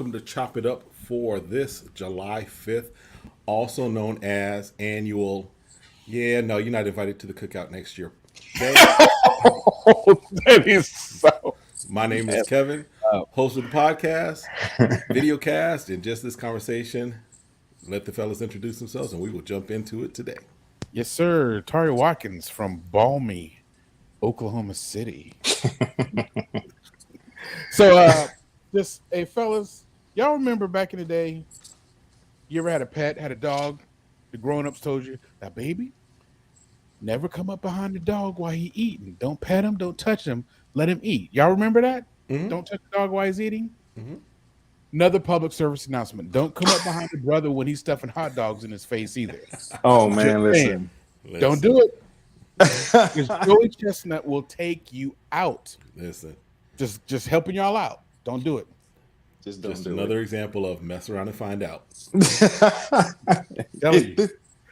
welcome to Chop It Up for this July 5th, also known as annual. Yeah, no, you're not invited to the cookout next year. Okay? That is so. My name is Kevin, host of the podcast, video cast, and just this conversation. Let the fellas introduce themselves and we will jump into it today. Yes, sir. Tari Watkins from balmy Oklahoma City. So, just hey, fellas, y'all remember back in the day? You ever had a pet, had a dog? The grown-ups told you, "Now, baby, never come up behind the dog while he eating. Don't pet him. Don't touch him. Let him eat." Y'all remember that? Mm-hmm. Don't touch the dog while he's eating. Mm-hmm. Another public service announcement: don't come up behind your brother when he's stuffing hot dogs in his face either. Oh man, listen. Don't do it. Because Joey Chestnut will take you out. Listen. Just helping y'all out. Don't do it. Just don't do another example of mess around and find out.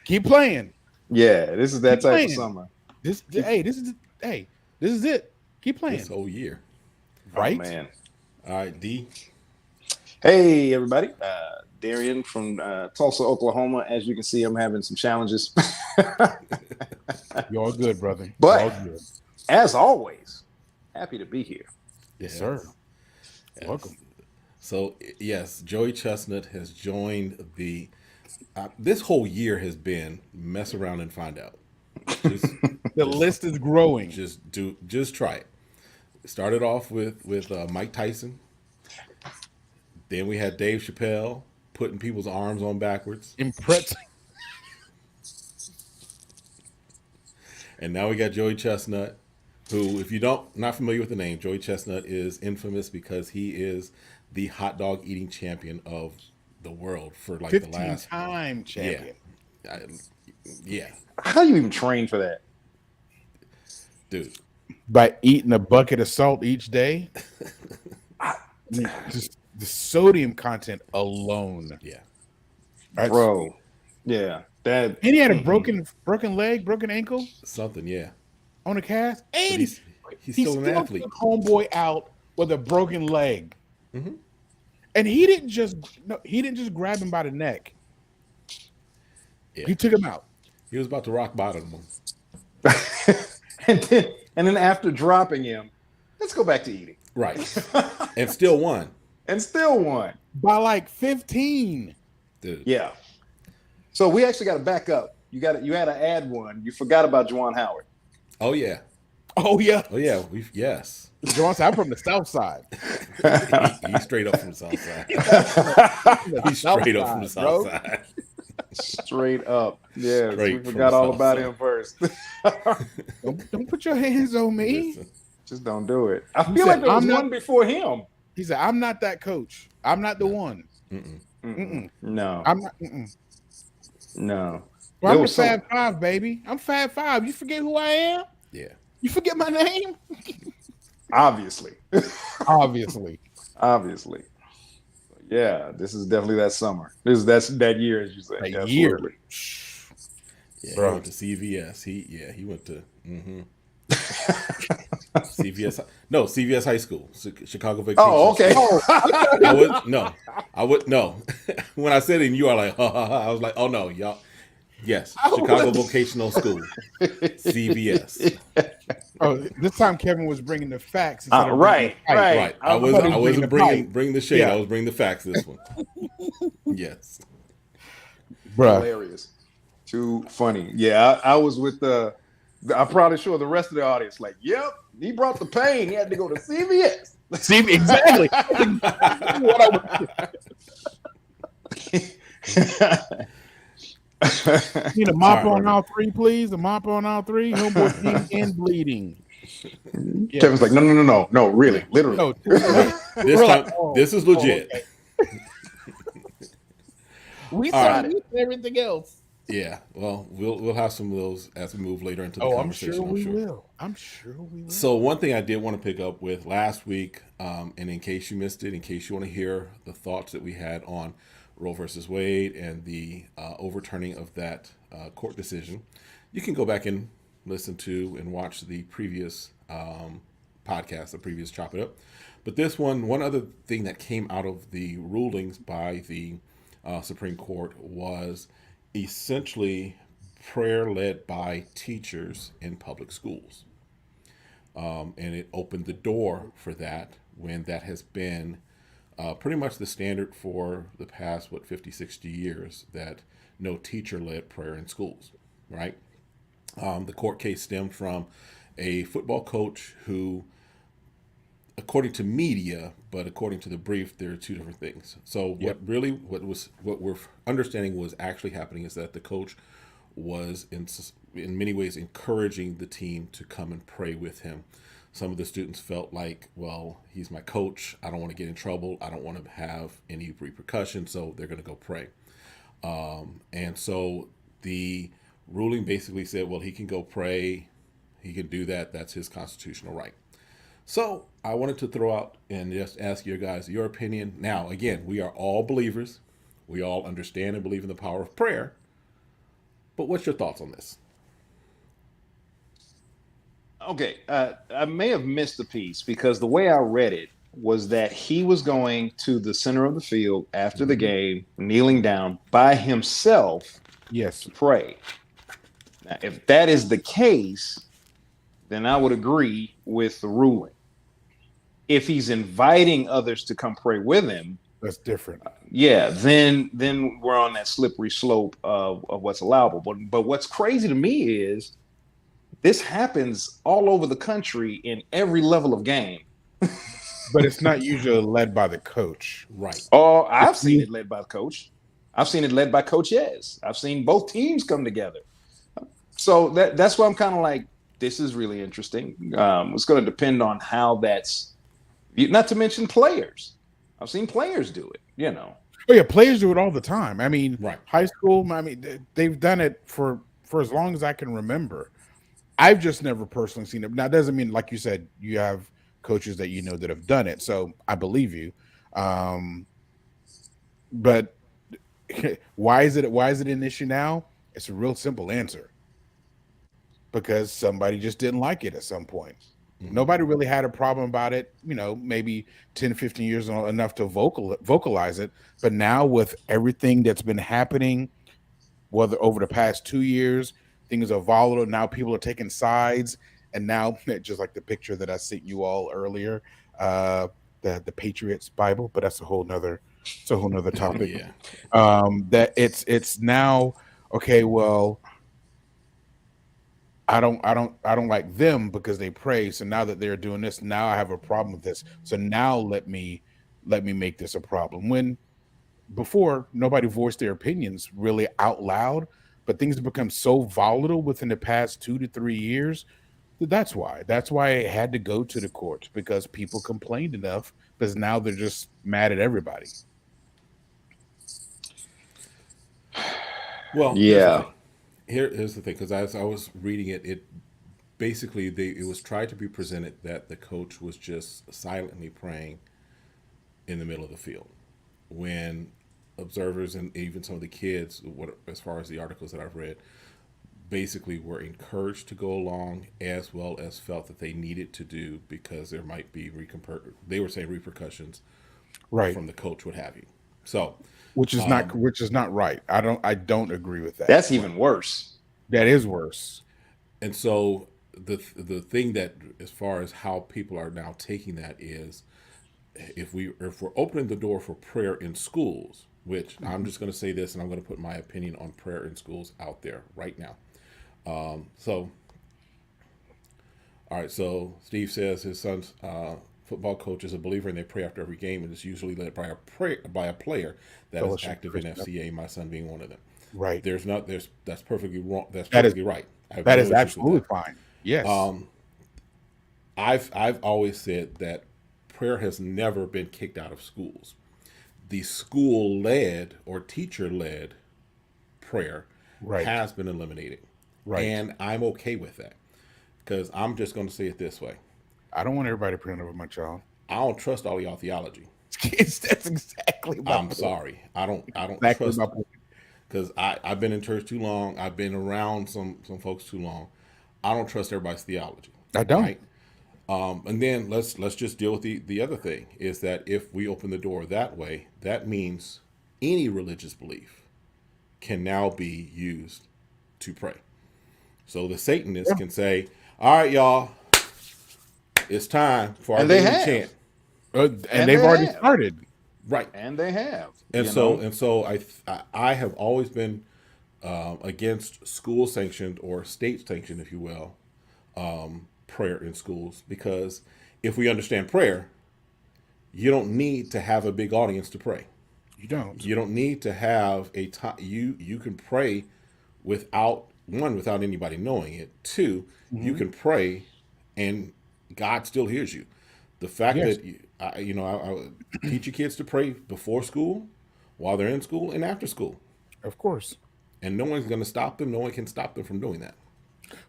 Keep playing. Yeah, this is that type of summer. This is it. Keep playing. This whole year. Right? Oh, man. All right, D. Hey, everybody. Darian from Tulsa, Oklahoma. As you can see, I'm having some challenges. You're all good, brother. But as always, happy to be here. Yes, sir. Yes. Welcome. So, yes, Joey Chestnut has joined the... this whole year has been mess around and find out. The list is growing. Just try it. Started off with Mike Tyson. Then we had Dave Chappelle putting people's arms on backwards. Impressive. And now we got Joey Chestnut, who, if you not familiar with the name, Joey Chestnut is infamous because he is the hot dog eating champion of the world for like the last 15-time champion. Yeah. How do you even train for that? Dude. By eating a bucket of salt each day. Just the sodium content alone. Yeah. Bro. Yeah. And he had a broken leg, broken ankle. Something, yeah. On a cast. And he's still an athlete. Took homeboy out with a broken leg. Mm-hmm. And he didn't just grab him by the neck. Yeah. He took him out. He was about to rock bottom him. and then after dropping him, let's go back to eating. Right. And still won. By like 15. Dude. Yeah. So we actually got to back up. You had to add one. You forgot about Juwan Howard. Oh yeah. Yes. Juwan, I'm from the South Side. He's straight up from the South Side. He's straight up from the South Side. Straight up. Yeah. We forgot all about him first. Don't put your hands on me. Listen. Just don't do it. I feel like there was one before him. He said, "I'm not that coach. I'm not the one." No. I'm not. No. Well, I'm the Fab Five, baby. I'm Fab Five. You forget who I am? Yeah. You forget my name? Obviously. Yeah, this is definitely that summer. That's that year, as you say. That year. Yeah, he went to CVS. He went to CVS. No, CVS High School, Chicago Vacation. Oh, okay. I would no. When I said it, and you are like, ha ha ha. I was like, oh no, y'all. Yes, Chicago Vocational School, CVS. Oh, this time Kevin was bringing the facts. Right. I wasn't bringing the shade. Yeah. I was bringing the facts. This one. Yes. Bruh. Hilarious. Too funny. Yeah, I was with I'm probably sure the rest of the audience like, yep, he brought the pain. He had to go to CVS. Exactly. Need a mop on all three, please. A mop on all three. Homeboy peeing and bleeding. Yeah. Kevin's like, no, really, literally. No, this is legit. Okay. We saw everything else. Yeah, well, we'll have some of those as we move later into the conversation. I'm sure we will. So one thing I did want to pick up with last week, and in case you missed it, in case you want to hear the thoughts that we had on Roe versus Wade and the overturning of that court decision, you can go back and listen to and watch the previous podcast, the previous Chop It Up. But this one other thing that came out of the rulings by the Supreme Court was essentially prayer led by teachers in public schools. And it opened the door for that when that has been pretty much the standard for the past, 50, 60 years, that no teacher led prayer in schools, right? The court case stemmed from a football coach who, according to media, but according to the brief, there are two different things. So Yep. what we're understanding was actually happening is that the coach was in many ways encouraging the team to come and pray with him. Some of the students felt like, well, he's my coach. I don't want to get in trouble. I don't want to have any repercussions, so they're going to go pray. And so the ruling basically said, well, he can go pray. He can do that. That's his constitutional right. So I wanted to throw out and just ask you guys your opinion. Now, again, we are all believers. We all understand and believe in the power of prayer. But what's your thoughts on this? Okay, I may have missed the piece because the way I read it was that he was going to the center of the field after the game, kneeling down by himself Yes. to pray. Now, if that is the case, then I would agree with the ruling. If he's inviting others to come pray with him, That's different. yeah, then we're on that slippery slope of what's allowable. But what's crazy to me is this happens all over the country in every level of game. But it's not usually led by the coach. Right. Oh, I've seen it led by the coach. I've seen it led by coaches. I've seen both teams come together. So that's why I'm kind of like, this is really interesting. It's going to depend on how that's, not to mention players. I've seen players do it, you know. Oh yeah, players do it all the time. I mean, Right. high school. I mean, they've done it for as long as I can remember. I've just never personally seen it. Now, it doesn't mean, like you said, you have coaches that you know that have done it. So I believe you. But why is it an issue now? It's a real simple answer. Because somebody just didn't like it at some point. Nobody really had a problem about it, maybe 10, 15 years enough to vocalize it. But now with everything that's been happening, whether over the past 2 years, things are volatile. Now people are taking sides. And now, just like the picture that I sent you all earlier, the Patriots Bible, but that's a whole nother topic. Yeah. That it's now, okay, well, I don't like them because they pray. So now that they're doing this, now I have a problem with this. So now let me make this a problem. When before nobody voiced their opinions really out loud, but things have become so volatile within the past 2 to 3 years. That's why it had to go to the courts, because people complained enough, because now they're just mad at everybody. Well, Yeah. here's the thing, because as I was reading it, it was tried to be presented that the coach was just silently praying in the middle of the field, when observers and even some of the kids, as far as the articles that I've read, basically were encouraged to go along, as well as felt that they needed to do, because there might be repercussions Right. from the coach, what have you. So Which is not right. I don't agree with that. That's even worse. That is worse. And so the thing that, as far as how people are now taking that, is if we're opening the door for prayer in schools, which I'm just going to say this, and I'm going to put my opinion on prayer in schools out there right now. So Steve says his son's football coach is a believer, and they pray after every game, and it's usually led by a player that is active in FCA. My son being one of them. Right. That's perfectly wrong. That's That is- perfectly right. That is absolutely fine. Yes. I've always said that prayer has never been kicked out of schools. The school-led or teacher-led prayer Right. has been eliminated. Right. And I'm okay with that, because I'm just going to say it this way. I don't want everybody praying over my child. I don't trust all y'all theology. That's exactly my I'm point. sorry. I don't Exactly trust my it, point. because I've been in church too long. I've been around some folks too long. I don't trust everybody's theology. I don't. Right? And then let's just deal with the other thing is that if we open the door that way, that means any religious belief can now be used to pray. So the Satanists Yeah. can say, "All right, y'all, it's time for our And they daily have. chant." And And they've they already have. started. Right. And they have. And you so know? and so I have always been against school sanctioned or state sanctioned, if you will, prayer in schools, because if we understand prayer, you don't need to have a big audience to pray. You don't. You don't need to have a time. You can pray without anybody knowing it. Two, you can pray, and God still hears you. The fact Yes, that I teach your kids to pray before school, while they're in school, and after school, of course. and no one's going to stop them. No one can stop them from doing that.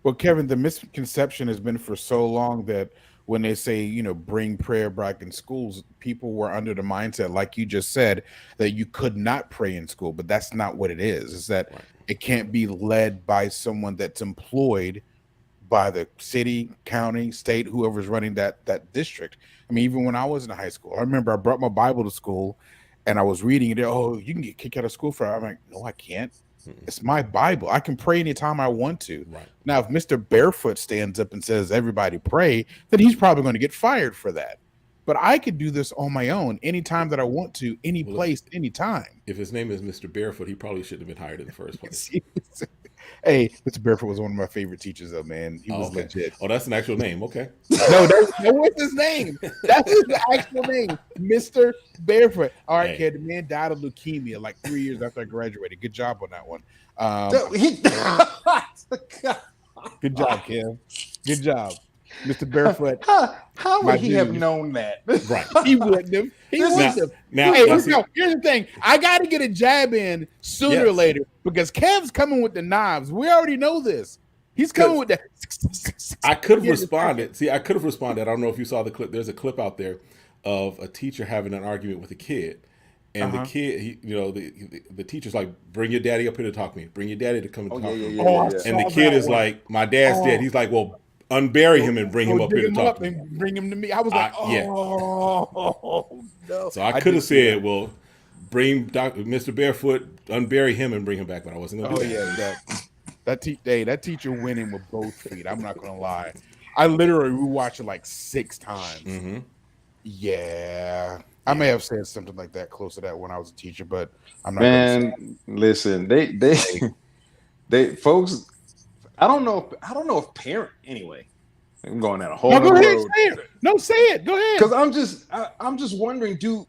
Well, Kevin, the misconception has been for so long that when they say, bring prayer back in schools, people were under the mindset, like you just said, that you could not pray in school. But that's not what it is. It's that Right. it can't be led by someone that's employed by the city, county, state, whoever's running that district. I mean, even when I was in high school, I remember I brought my Bible to school and I was reading it. Oh, you can get kicked out of school for it. I'm like, no, I can't. It's my Bible. I can pray anytime I want to. Right. Now, if Mr. Barefoot stands up and says, everybody pray, then he's probably going to get fired for that. But I could do this on my own anytime that I want to, any place, anytime. If his name is Mr. Barefoot, he probably shouldn't have been hired in the first place. Hey, Mr. Barefoot was one of my favorite teachers, though, man. He was Okay. legit. Oh, that's an actual name. Okay. No, what's his name? That's his actual name, Mr. Barefoot. All right, Hey. kid. The man died of leukemia like 3 years after I graduated. Good job on that one. Good job, Kim. Good job, Mr. Barefoot. How My would he have dude. known that? Right. He wouldn't have. He wouldn't have. Now, Hey, now look, no, here's the thing. I got to get a jab in sooner or Yes. later because Kev's coming with the knives. We already know this. He's coming with that. I could have Yeah, responded. See, I could have responded. I don't know if you saw the clip. There's a clip out there of a teacher having an argument with a kid. And the kid, the teacher's like, bring your daddy up here to talk to me. Bring your daddy to come and talk to me. Oh, I And the saw kid that is one. like, my dad's Oh. dead. He's like, well, unbury him and bring him Go up here dig to him talk up to me. and bring him to me. I was like, Yeah. oh, no. So I could did have see said, well, bring Mr. Barefoot, unbury him and bring him back, but I wasn't going to Oh do that. yeah, that teacher went in with both feet. I'm not gonna lie. I literally rewatched it like 6 times. Mm-hmm. Yeah, I may have said something like that close to that when I was a teacher, but I'm not. Gonna say Man, listen, they folks. I don't know if parent anyway. I'm going down a whole no, go other ahead, road. say it. No, say it. Go ahead. Because I'm just wondering, to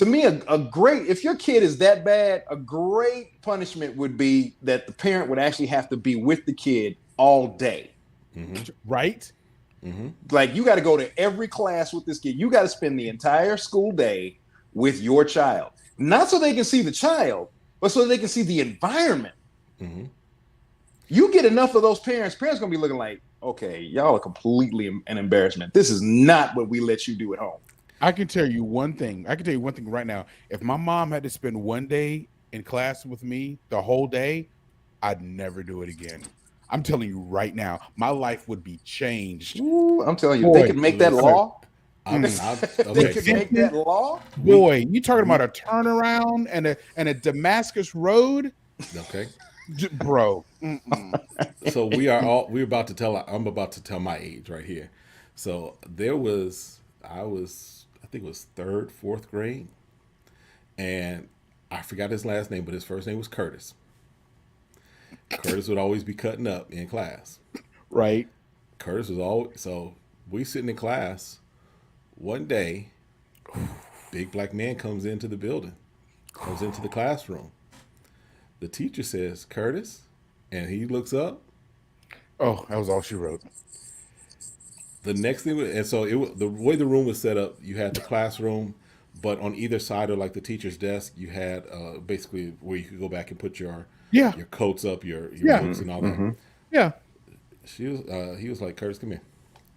me, a great, if your kid is that bad, a great punishment would be that the parent would actually have to be with the kid all day. Right? Mm-hmm. Like, you got to go to every class with this kid. You got to spend the entire school day with your child, not so they can see the child, but so they can see the environment. Mm-hmm. You get enough of those parents gonna be looking like, okay, y'all are completely an embarrassment. This is not what we let you do at home. I can tell you one thing. Right now. If my mom had to spend one day in class with me the whole day, I'd never do it again. I'm telling you right now, my life would be changed. Ooh, I'm telling you, Boy, they could make that law. Okay. They could make that law. Boy, you talking about a turnaround and a Damascus road, Okay. bro. So we're about to tell. I'm about to tell my age right here. So I think it was 3rd, 4th grade, and I forgot his last name, but his first name was Curtis. Curtis would always be cutting up in class. Right. Curtis was always, so we sitting in class. One day, big black man comes into the building, comes into the classroom. The teacher says, Curtis, and he looks up. Oh, that was all she wrote. The next thing, and so the way the room was set up, you had the classroom, but on either side of like the teacher's desk, you had basically where you could go back and put your coats up, your books and all that. Yeah. He was like, Curtis, come here.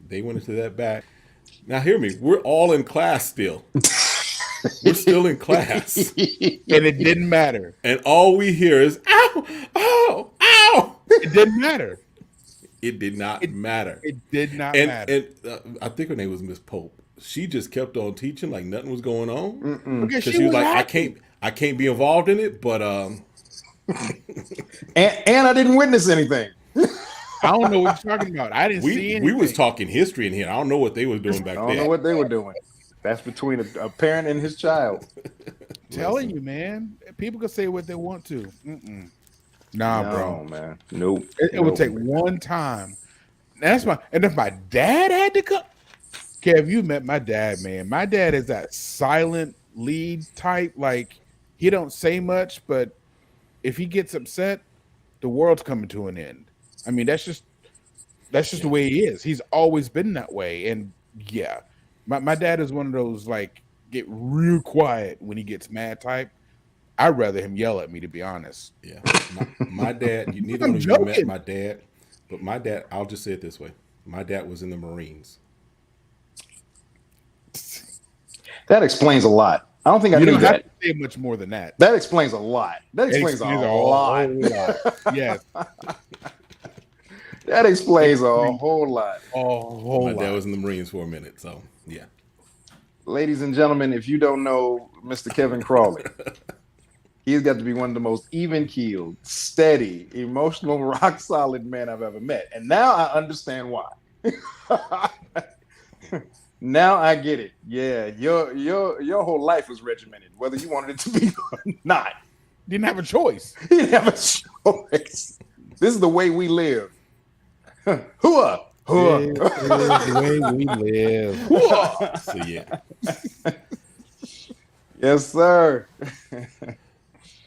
They went into that back. Now hear me, we're all in class still. We're still in class. And it didn't matter. And all we hear is, ow, ow, ow. It didn't matter. It did not matter. It did not And matter. I think her name was Miss Pope. She just kept on teaching like nothing was going on Mm-mm. Because because she she was was like, happy. I can't be involved in it, but And I didn't witness anything. I don't know what you're talking about. I didn't see we was anything. talking history in here. I don't know what they was doing I back don't know there. what they were doing. That's between a parent and his child. Telling you, man. People can say what they want to. Nah, bro. No, man. Nope. It would take one time. And if my dad had to come. Kev, you met my dad, man. My dad is that silent lead type. Like he don't say much, but if he gets upset, the world's coming to an end. I mean, that's just the way he is. He's always been that way. And yeah, my dad is one of those like get real quiet when he gets mad type. I'd rather him yell at me, to be honest. Yeah, my dad. Neither I'm one of you met joking. my dad, but my dad. I'll just say it this way: my dad was in the Marines. That explains a lot. I don't think I You knew don't have that. to say much more than that. That explains a lot. That explains a lot. whole lot. Yes, That explains a whole lot. a whole My lot. dad was in the Marines for a minute, so yeah. Ladies and gentlemen, if you don't know Mr. Kevin Crawley, he's got to be one of the most even-keeled, steady, emotional, rock-solid men I've ever met. And now I understand why. Now I get it. Yeah, your whole life was regimented, whether you wanted it to be or not. Didn't have a choice. You didn't have a choice. This is the way we live. Hooah! This is the way we live. So yeah. Yes, sir.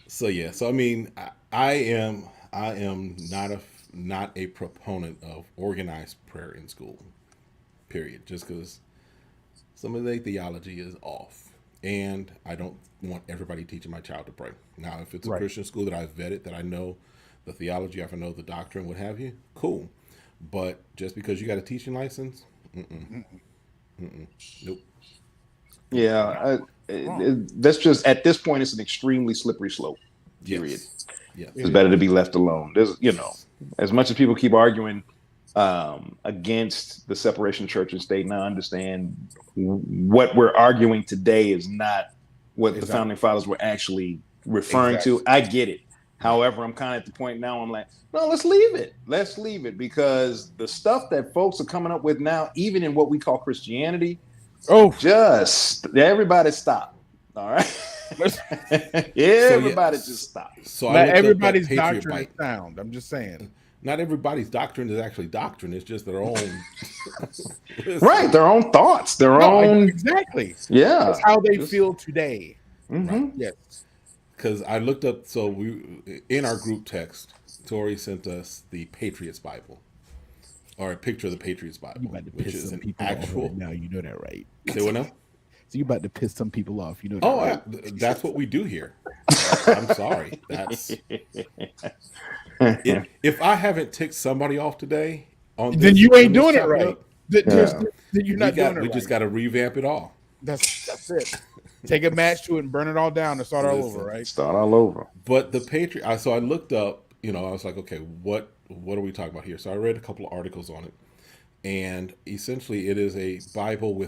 So yeah. So I mean, I am not a proponent of organized prayer in school. Period. Just because some of the theology is off, and I don't want everybody teaching my child to pray. Now, if it's a Right. Christian school that I've vetted, that I know the theology, if I know the doctrine, what have you, cool. But just because you got a teaching license, nope. Yeah, that's just at this point, it's an extremely slippery slope. Period. Yes. It's better to be left alone. There's, as much as people keep arguing against the separation of church and state, now understand what we're arguing today is not what the founding fathers were actually referring to. I get it. However, I'm kind of at the point now I'm like, no, let's leave it. Let's leave it, because the stuff that folks are coming up with now, even in what we call Christianity, just everybody stop. All right. Everybody just stop. So Not everybody's doctrine is sound. I'm just saying. Not everybody's doctrine is actually doctrine. It's just their own. Right. Their own thoughts. Their own. Exactly. Yeah. That's how they feel today. Mm-hmm. Right? Yes. Because I looked up, so we in our group text, Tori sent us the Patriots Bible, or a picture of the Patriots Bible, which is an actual. Now you know that, right? Say what now? So you about to piss some people off, you know that, Oh, right? that's what we do here. I'm sorry. That's if I haven't ticked somebody off today, then you ain't doing it right. Then you're not doing it right. We just got to revamp it all. That's it. Take a match to it and burn it all down and start all over, right? Start all over. But the Patriot, so I looked up, I was like, okay, what are we talking about here? So I read a couple of articles on it, and essentially it is a Bible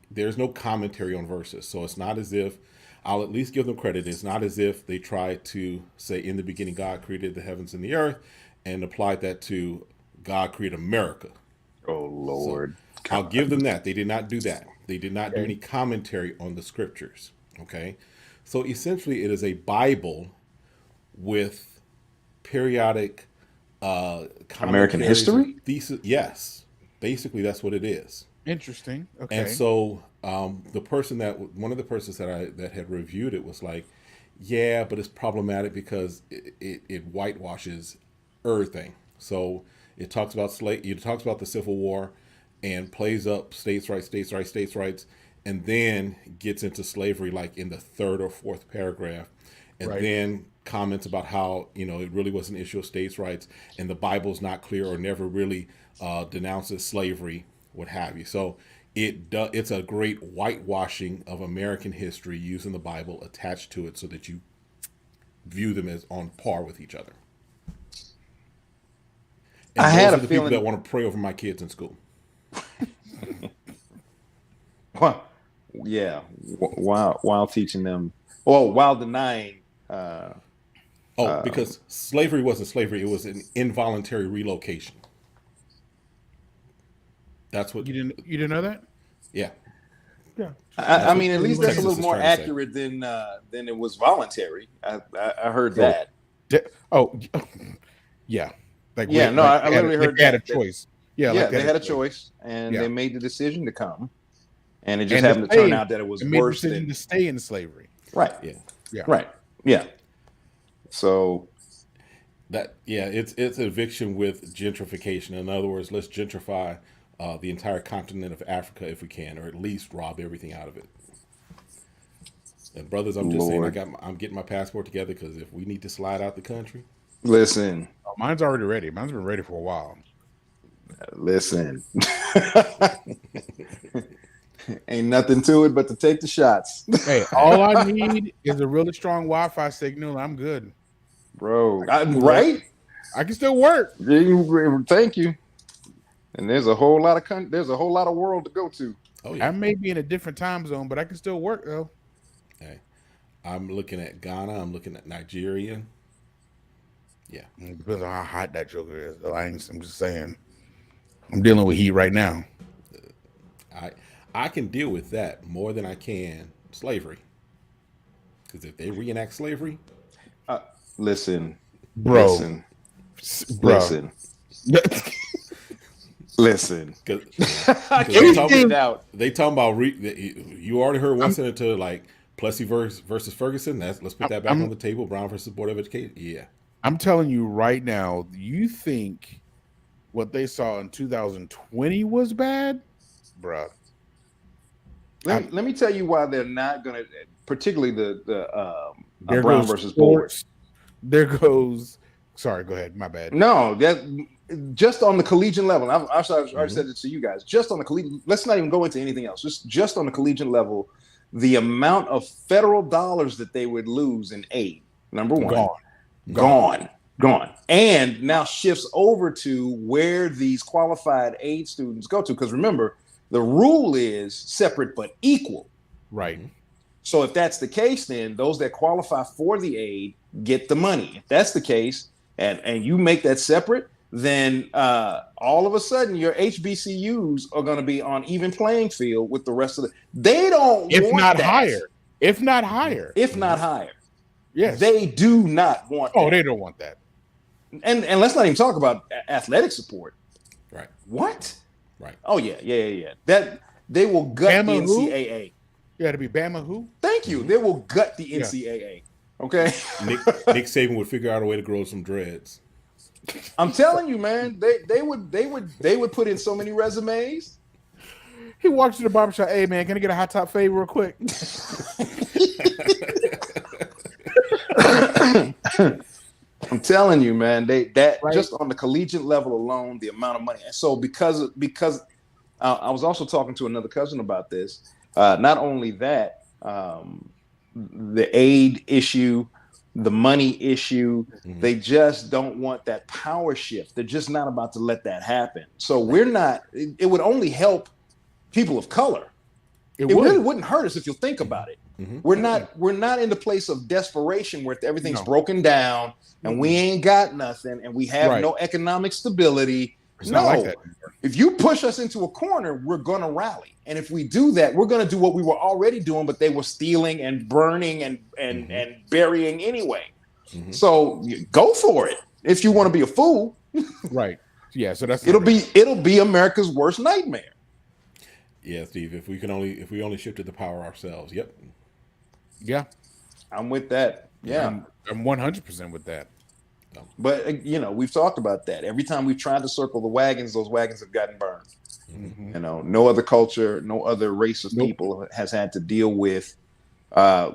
there's no commentary on verses. So it's not as if, I'll at least give them credit, it's not as if they tried to say, in the beginning God created the heavens and the earth, and applied that to God created America. Oh, Lord. So I'll give them that. They did not do that. They did not do any commentary on the scriptures. Okay. So essentially it is a Bible with periodic American history? Thesis. Yes. Basically that's what it is. Interesting. Okay. And so one of the persons that had reviewed it was like, yeah, but it's problematic because it whitewashes everything. So it talks about the Civil War, and plays up states' rights, and then gets into slavery like in the third or fourth paragraph, and then comments about how it really was an issue of states' rights, and the Bible's not clear or never really denounces slavery, what have you. So it's a great whitewashing of American history using the Bible attached to it so that you view them as on par with each other. And I those had are a the people feeling. that want to pray over my kids in school. Yeah, while teaching them, well, while denying. Because slavery wasn't slavery; it was an involuntary relocation. That's what. You didn't know that? Yeah, Yeah. I that's what mean, at least that's a Texas little is more trying to say. accurate than it was voluntary. I heard So, that. Oh, yeah. Like Yeah, no, I literally like heard they had a that. choice. Yeah, Yeah, like they had a choice, and Yeah. they made the decision to come, and it just And to happened to turn stay, out that it was they made the worse decision than to stay in slavery. right, Yeah, Yeah. right, yeah. So it's eviction with gentrification. In other words, let's gentrify the entire continent of Africa if we can, or at least rob everything out of it. And brothers, I'm just saying, Lord, I'm getting my passport together because if we need to slide out the country, listen, Oh, mine's already ready. Mine's been ready for a while. listen. Ain't nothing to it but to take the shots, Hey, all I need is a really strong Wi-Fi signal. I'm good. bro. Right? I can still work. Thank you. And there's a whole lot of there's a whole lot of world to go to. oh yeah. I may be in a different time zone, but I can still work though. Hey, I'm looking at Ghana. I'm looking at Nigeria. Yeah, It depends on how hot that joker is. Though. I'm just saying. I'm dealing with heat right now. I can deal with that more than I can slavery. Because if they reenact slavery, Listen, Bro. listen, Bro. listen, listen. They talking about you already heard one senator like Plessy versus Ferguson. Let's put that back on the table. Brown versus Board of Education. Yeah, I'm telling you right now. You think what they saw in 2020 was bad, bro? Let me tell you why they're not going to, particularly the Brown versus Board. There goes. Sorry, go ahead. My bad. No, that just on the collegiate level. I've already said it to you guys. Just on the collegiate. Let's not even go into anything else. Just on the collegiate level, the amount of federal dollars that they would lose in aid. Number one, gone, and now shifts over to where these qualified aid students go to. Because remember, the rule is separate but equal. Right. So if that's the case, then those that qualify for the aid get the money. If that's the case, and you make that separate, then all of a sudden your HBCUs are going to be on even playing field with the rest of the. They don't. If want not that. higher. If not higher. If not higher. Yes. They do not want. Oh, that. they don't want that. And let's not even talk about athletic support. right. What? Right. Oh yeah. That they will gut Bama the who? NCAA. You got to be Bama who? Thank you. They will gut the NCAA. Okay. Nick Saban would figure out a way to grow some dreads. I'm telling you, man. They would put in so many resumes. He walks to the barbershop. Hey, man, can I get a hot top fade real quick? I'm telling you, man. Right. Just on the collegiate level alone, the amount of money. And so because I was also talking to another cousin about this. Not only that, the aid issue, the money issue, they just don't want that power shift. They're just not about to let that happen. So it would only help people of color. It really wouldn't hurt us if you think about it. Mm-hmm. We're not in the place of desperation where everything's broken down and we ain't got nothing and we have no economic stability. It's not like that. If you push us into a corner, we're going to rally. And if we do that, we're going to do what we were already doing, but they were stealing and burning and burying anyway. Mm-hmm. So go for it. If you want to be a fool. Right. Yeah. So it'll be America's worst nightmare. Yeah, Steve, if we only shifted the power ourselves. Yep. Yeah. I'm with that. Yeah. I'm 100% with that. But we've talked about that. Every time we've tried to circle the wagons, those wagons have gotten burned. Mm-hmm. No other culture, no other race of people has had to deal with.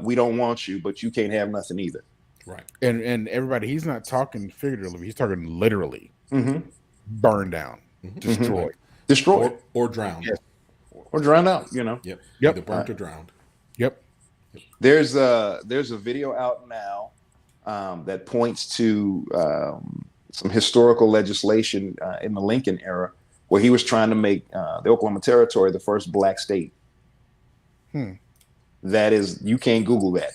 We don't want you, but you can't have nothing either. Right. And everybody, he's not talking figuratively. He's talking literally. Mm-hmm. Burn down, destroy, or drown, or drown out. Yep. Either burnt or drowned. Yep. There's a video out now that points to some historical legislation in the Lincoln era where he was trying to make the Oklahoma Territory the first black state. That is, you can't Google that.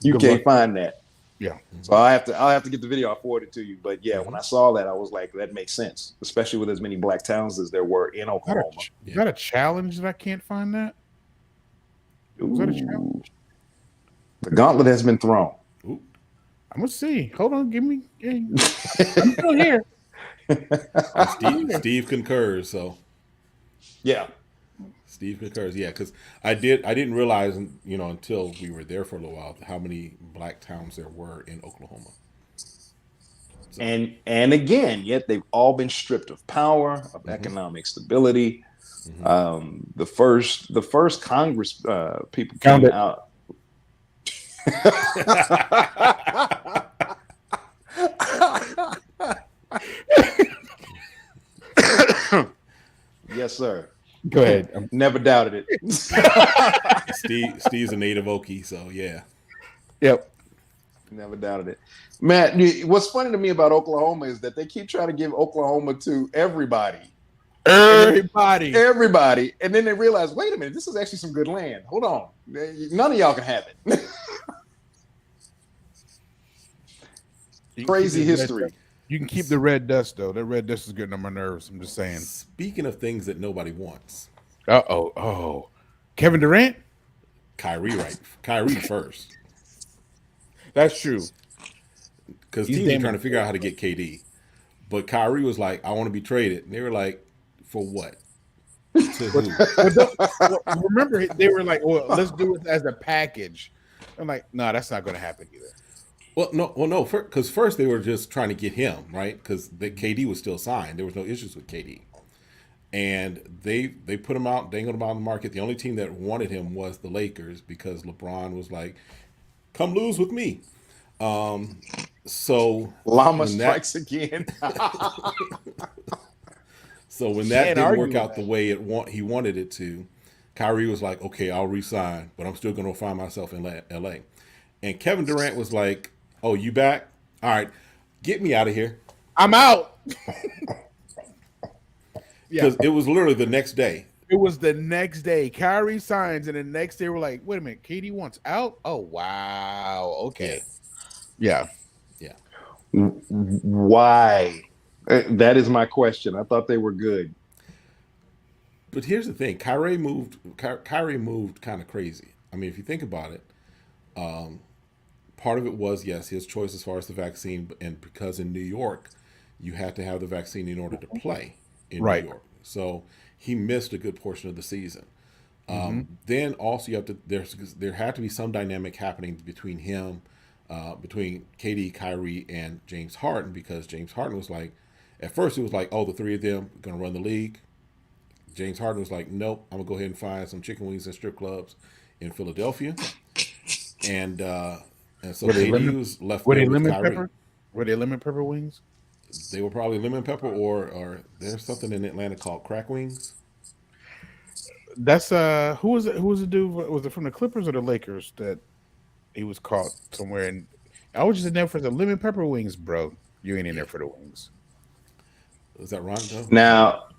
You can't find that. Yeah. So I'll have to get the video. I'll forward it to you. But yeah, when I saw that, I was like, that makes sense, especially with as many black towns as there were in Oklahoma. Is that a challenge that I can't find that? Is that a challenge? The gauntlet has been thrown. I'm gonna see. Hold on, give me. I'm still here. Steve concurs. So yeah, Steve concurs. Yeah, because I didn't realize, until we were there for a little while, how many black towns there were in Oklahoma. So. And again, yet they've all been stripped of power, of economic stability. The first Congress people came out. Yes, sir. Go ahead. Never doubted it. Steve's a native Okie, so yeah. Yep. Never doubted it. Matt, what's funny to me about Oklahoma is that they keep trying to give Oklahoma to everybody. Everybody. And then they realize, wait a minute, this is actually some good land. Hold on. None of y'all can have it. Crazy history. You can keep the red dust, though. That red dust is getting on my nerves. I'm just saying. Speaking of things that nobody wants. Oh. Kevin Durant? Kyrie, right? Kyrie first. That's true. Because teams are trying to figure out how to get KD. But Kyrie was like, I want to be traded. And they were like, for what? To who? Remember, they were like, well, let's do it as a package. I'm like, no, that's not going to happen either. Well, no, because first they were just trying to get him, right? Because the KD was still signed. There was no issues with KD. And they put him out, dangled him out on the market. The only team that wanted him was the Lakers because LeBron was like, come lose with me. So Llama strikes again. So when that didn't work out the way he wanted it to, Kyrie was like, okay, I'll resign, but I'm still going to find myself in LA. And Kevin Durant was like, oh, you back? All right, get me out of here. I'm out. Because it was literally the next day. It was the next day. Kyrie signs, and the next day we're like, wait a minute, KD wants out? Oh, wow. Okay. Yeah. Why? That is my question. I thought they were good. But here's the thing. Kyrie moved kind of crazy. I mean, if you think about it, part of it was, yes, his choice as far as the vaccine, and because in New York, you had to have the vaccine in order to play in New York. So he missed a good portion of the season. Then also you have to there had to be some dynamic happening between him, between KD, Kyrie, and James Harden, because James Harden was like, at first it was like, oh, the three of them are going to run the league. James Harden was like, nope, I'm going to go ahead and find some chicken wings and strip clubs in Philadelphia. And so KD was left with Kyrie. Pepper? Were they lemon pepper wings? They were probably lemon pepper, or there's something in Atlanta called crack wings. That's who was it? Who was the dude? Was it from the Clippers or the Lakers that he was caught somewhere? And I was just in there for the lemon pepper wings, bro. You ain't in there for the wings. Was that Rondo? Now,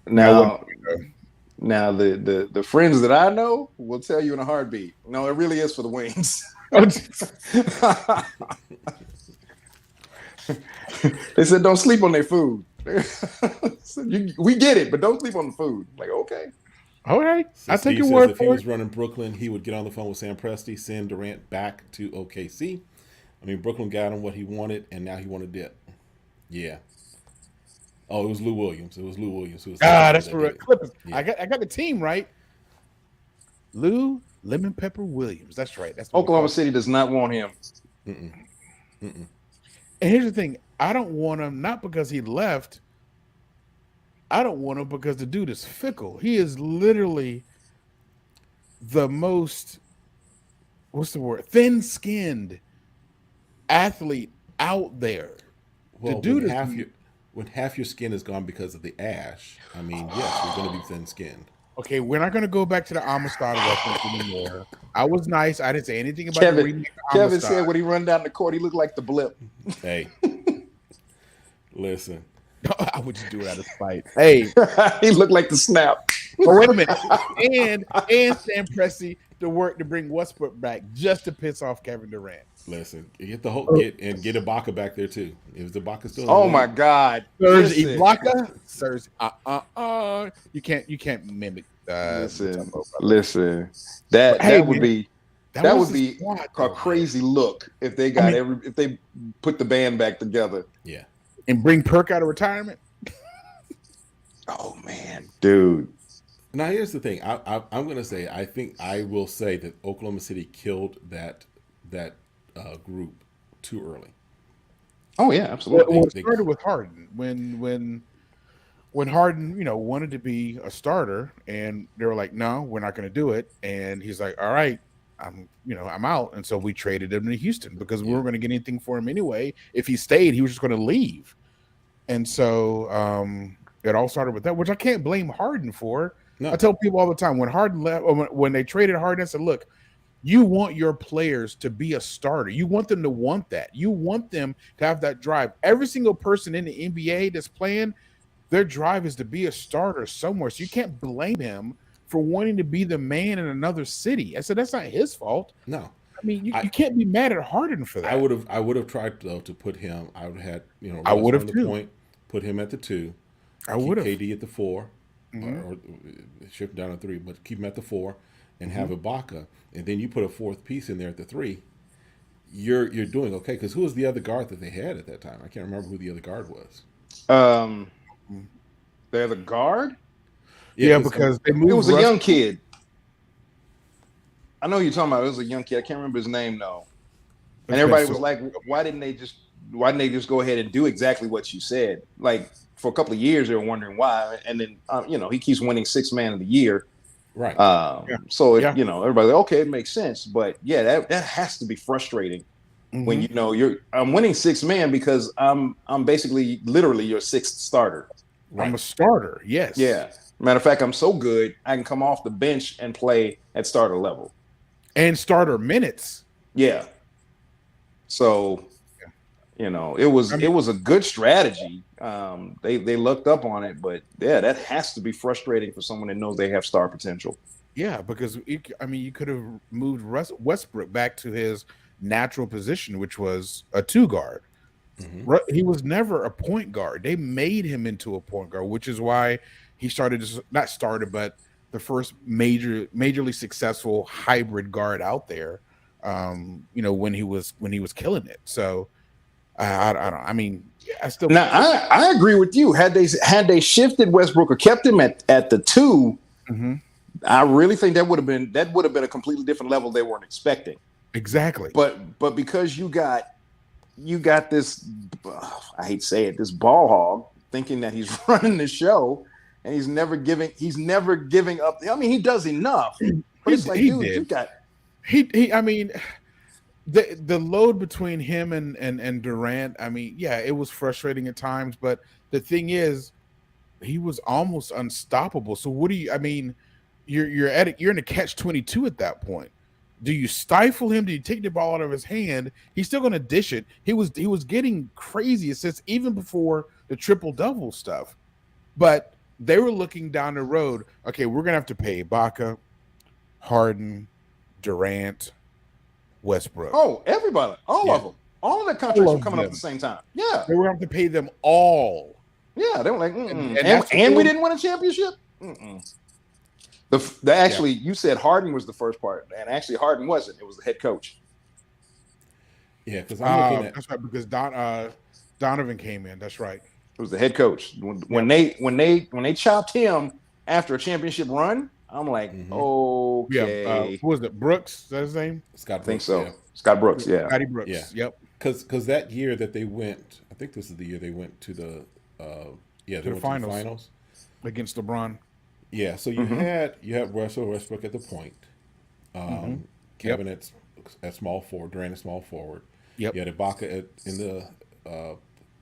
the friends that I know will tell you in a heartbeat. No, it really is for the wings. They said don't sleep on their food. We get it, but don't sleep on the food. Like, okay. All right. So I take your word for it. If he was running Brooklyn, he would get on the phone with Sam Presti, send Durant back to OKC. I mean, Brooklyn got him what he wanted, and now he wanted it. Yeah. Oh, it was Lou Williams. That's for Clippers. Yeah. I got the team right. Lou Lemon Pepper Williams. That's right. That's Oklahoma City does not want him. And here's the thing. I don't want him not because he left. I don't want him because the dude is fickle. He is literally the most, what's the word? Thin-skinned athlete out there. Well, when half your skin is gone because of the ash, I mean, yes, you're going to be thin-skinned. Okay, we're not going to go back to the Amistad reference anymore. I was nice. I didn't say anything about Kevin said when he run down the court, he looked like the blip. Hey, Listen, I would just do it out of spite. Hey, He looked like the snap. oh, wait a minute. And Sam Presti to work to bring Westbrook back just to piss off Kevin Durant. listen. Get the whole get Ibaka back there too. Is Ibaka still in the Oh league? my God. Serge Listen. Ibaka, Serge, you can't mimic. Listen. Mutombo, brother. Listen. But, hey, That would man, be that was would the be squad, a though, crazy look if they got if they put the band back together. Yeah. and bring Perk out of retirement. Oh man, dude. Now here's the thing. I'm going to say I will say that Oklahoma City killed that group too early. Oh yeah, absolutely. Well, it started with Harden when Harden, wanted to be a starter, and they were like, "No, we're not going to do it." And he's like, "All right, I'm out." And so we traded him to Houston because we weren't going to get anything for him anyway. If he stayed, he was just going to leave. And so it all started with that, which I can't blame Harden for. No. I tell people all the time when Harden left, when they traded Harden, I said, "Look, you want your players to be a starter. You want them to want that. You want them to have that drive. Every single person in the NBA that's playing, their drive is to be a starter somewhere. So you can't blame him for wanting to be the man in another city." I said, that's not his fault. No. I mean, you can't be mad at Harden for that. I would have tried though to put him. I would have had I would have on the too. point, put him at the 2. I would have. KD at the 4, or shift down to 3, but keep him at the 4 and have Ibaka, and then you put a fourth piece in there at the 3. You're doing okay, because who was the other guard that they had at that time? I can't remember who the other guard was. They're the guard. Yeah, because they moved. It was a young kid. I know who you're talking about. It was a young kid. I can't remember his name though. And everybody was like, "Why didn't they just go ahead and do exactly what you said?" Like for a couple of years, they were wondering why. And then he keeps winning 6th man of the year. Right. So everybody's like, okay, it makes sense. But yeah, that has to be frustrating when I'm winning 6th man because I'm basically literally your 6th starter. Right. I'm a starter. Yes. Yeah. Matter of fact, I'm so good I can come off the bench and play at starter level and starter minutes. Yeah. So, it was a good strategy. They looked up on it, but yeah, that has to be frustrating for someone that knows they have star potential. Yeah, because you could have moved Westbrook back to his natural position, which was a 2 guard. Mm-hmm. He was never a point guard. They made him into a point guard, which is why he but the first majorly successful hybrid guard out there. When he was killing it. So I don't know. I mean, I still now I agree with you. Had they shifted Westbrook or kept him at the 2, I really think that would have been a completely different level they weren't expecting. Exactly. But because you got this, I hate to say it, this ball hog thinking that he's running the show, and he's never giving up. I mean, he does enough, but it's like, dude, you got. I mean, the load between him and Durant, I mean, yeah, it was frustrating at times, but the thing is, he was almost unstoppable. So you're in a catch-22 at that point. Do you stifle him? Do you take the ball out of his hand? He's still going to dish it. He was getting crazy assists even before the triple-double stuff. But they were looking down the road. Okay, we're going to have to pay Ibaka, Harden, Durant, Westbrook. Oh, everybody. All of them. All of the contracts were coming up at the same time. Yeah. They were going to have to pay them all. Yeah, they were like, and we didn't win a championship? You said Harden was the first part, and actually Harden wasn't. It was the head coach. Yeah, because I'm looking at that's right, because Donovan came in. That's right. It was the head coach. When they chopped him after a championship run, I'm like, okay. Yeah, who was it? Brooks? Is that his name? Scott Brooks. I think so. Yeah. Scott Brooks, yeah. Scotty Brooks. Yeah. Yep. Because that year that they went, I think this is the year they went to the finals against LeBron. Yeah, so you had Russell Westbrook at the point, Kevin at small forward, Durant at small forward. Yep. You had Ibaka in the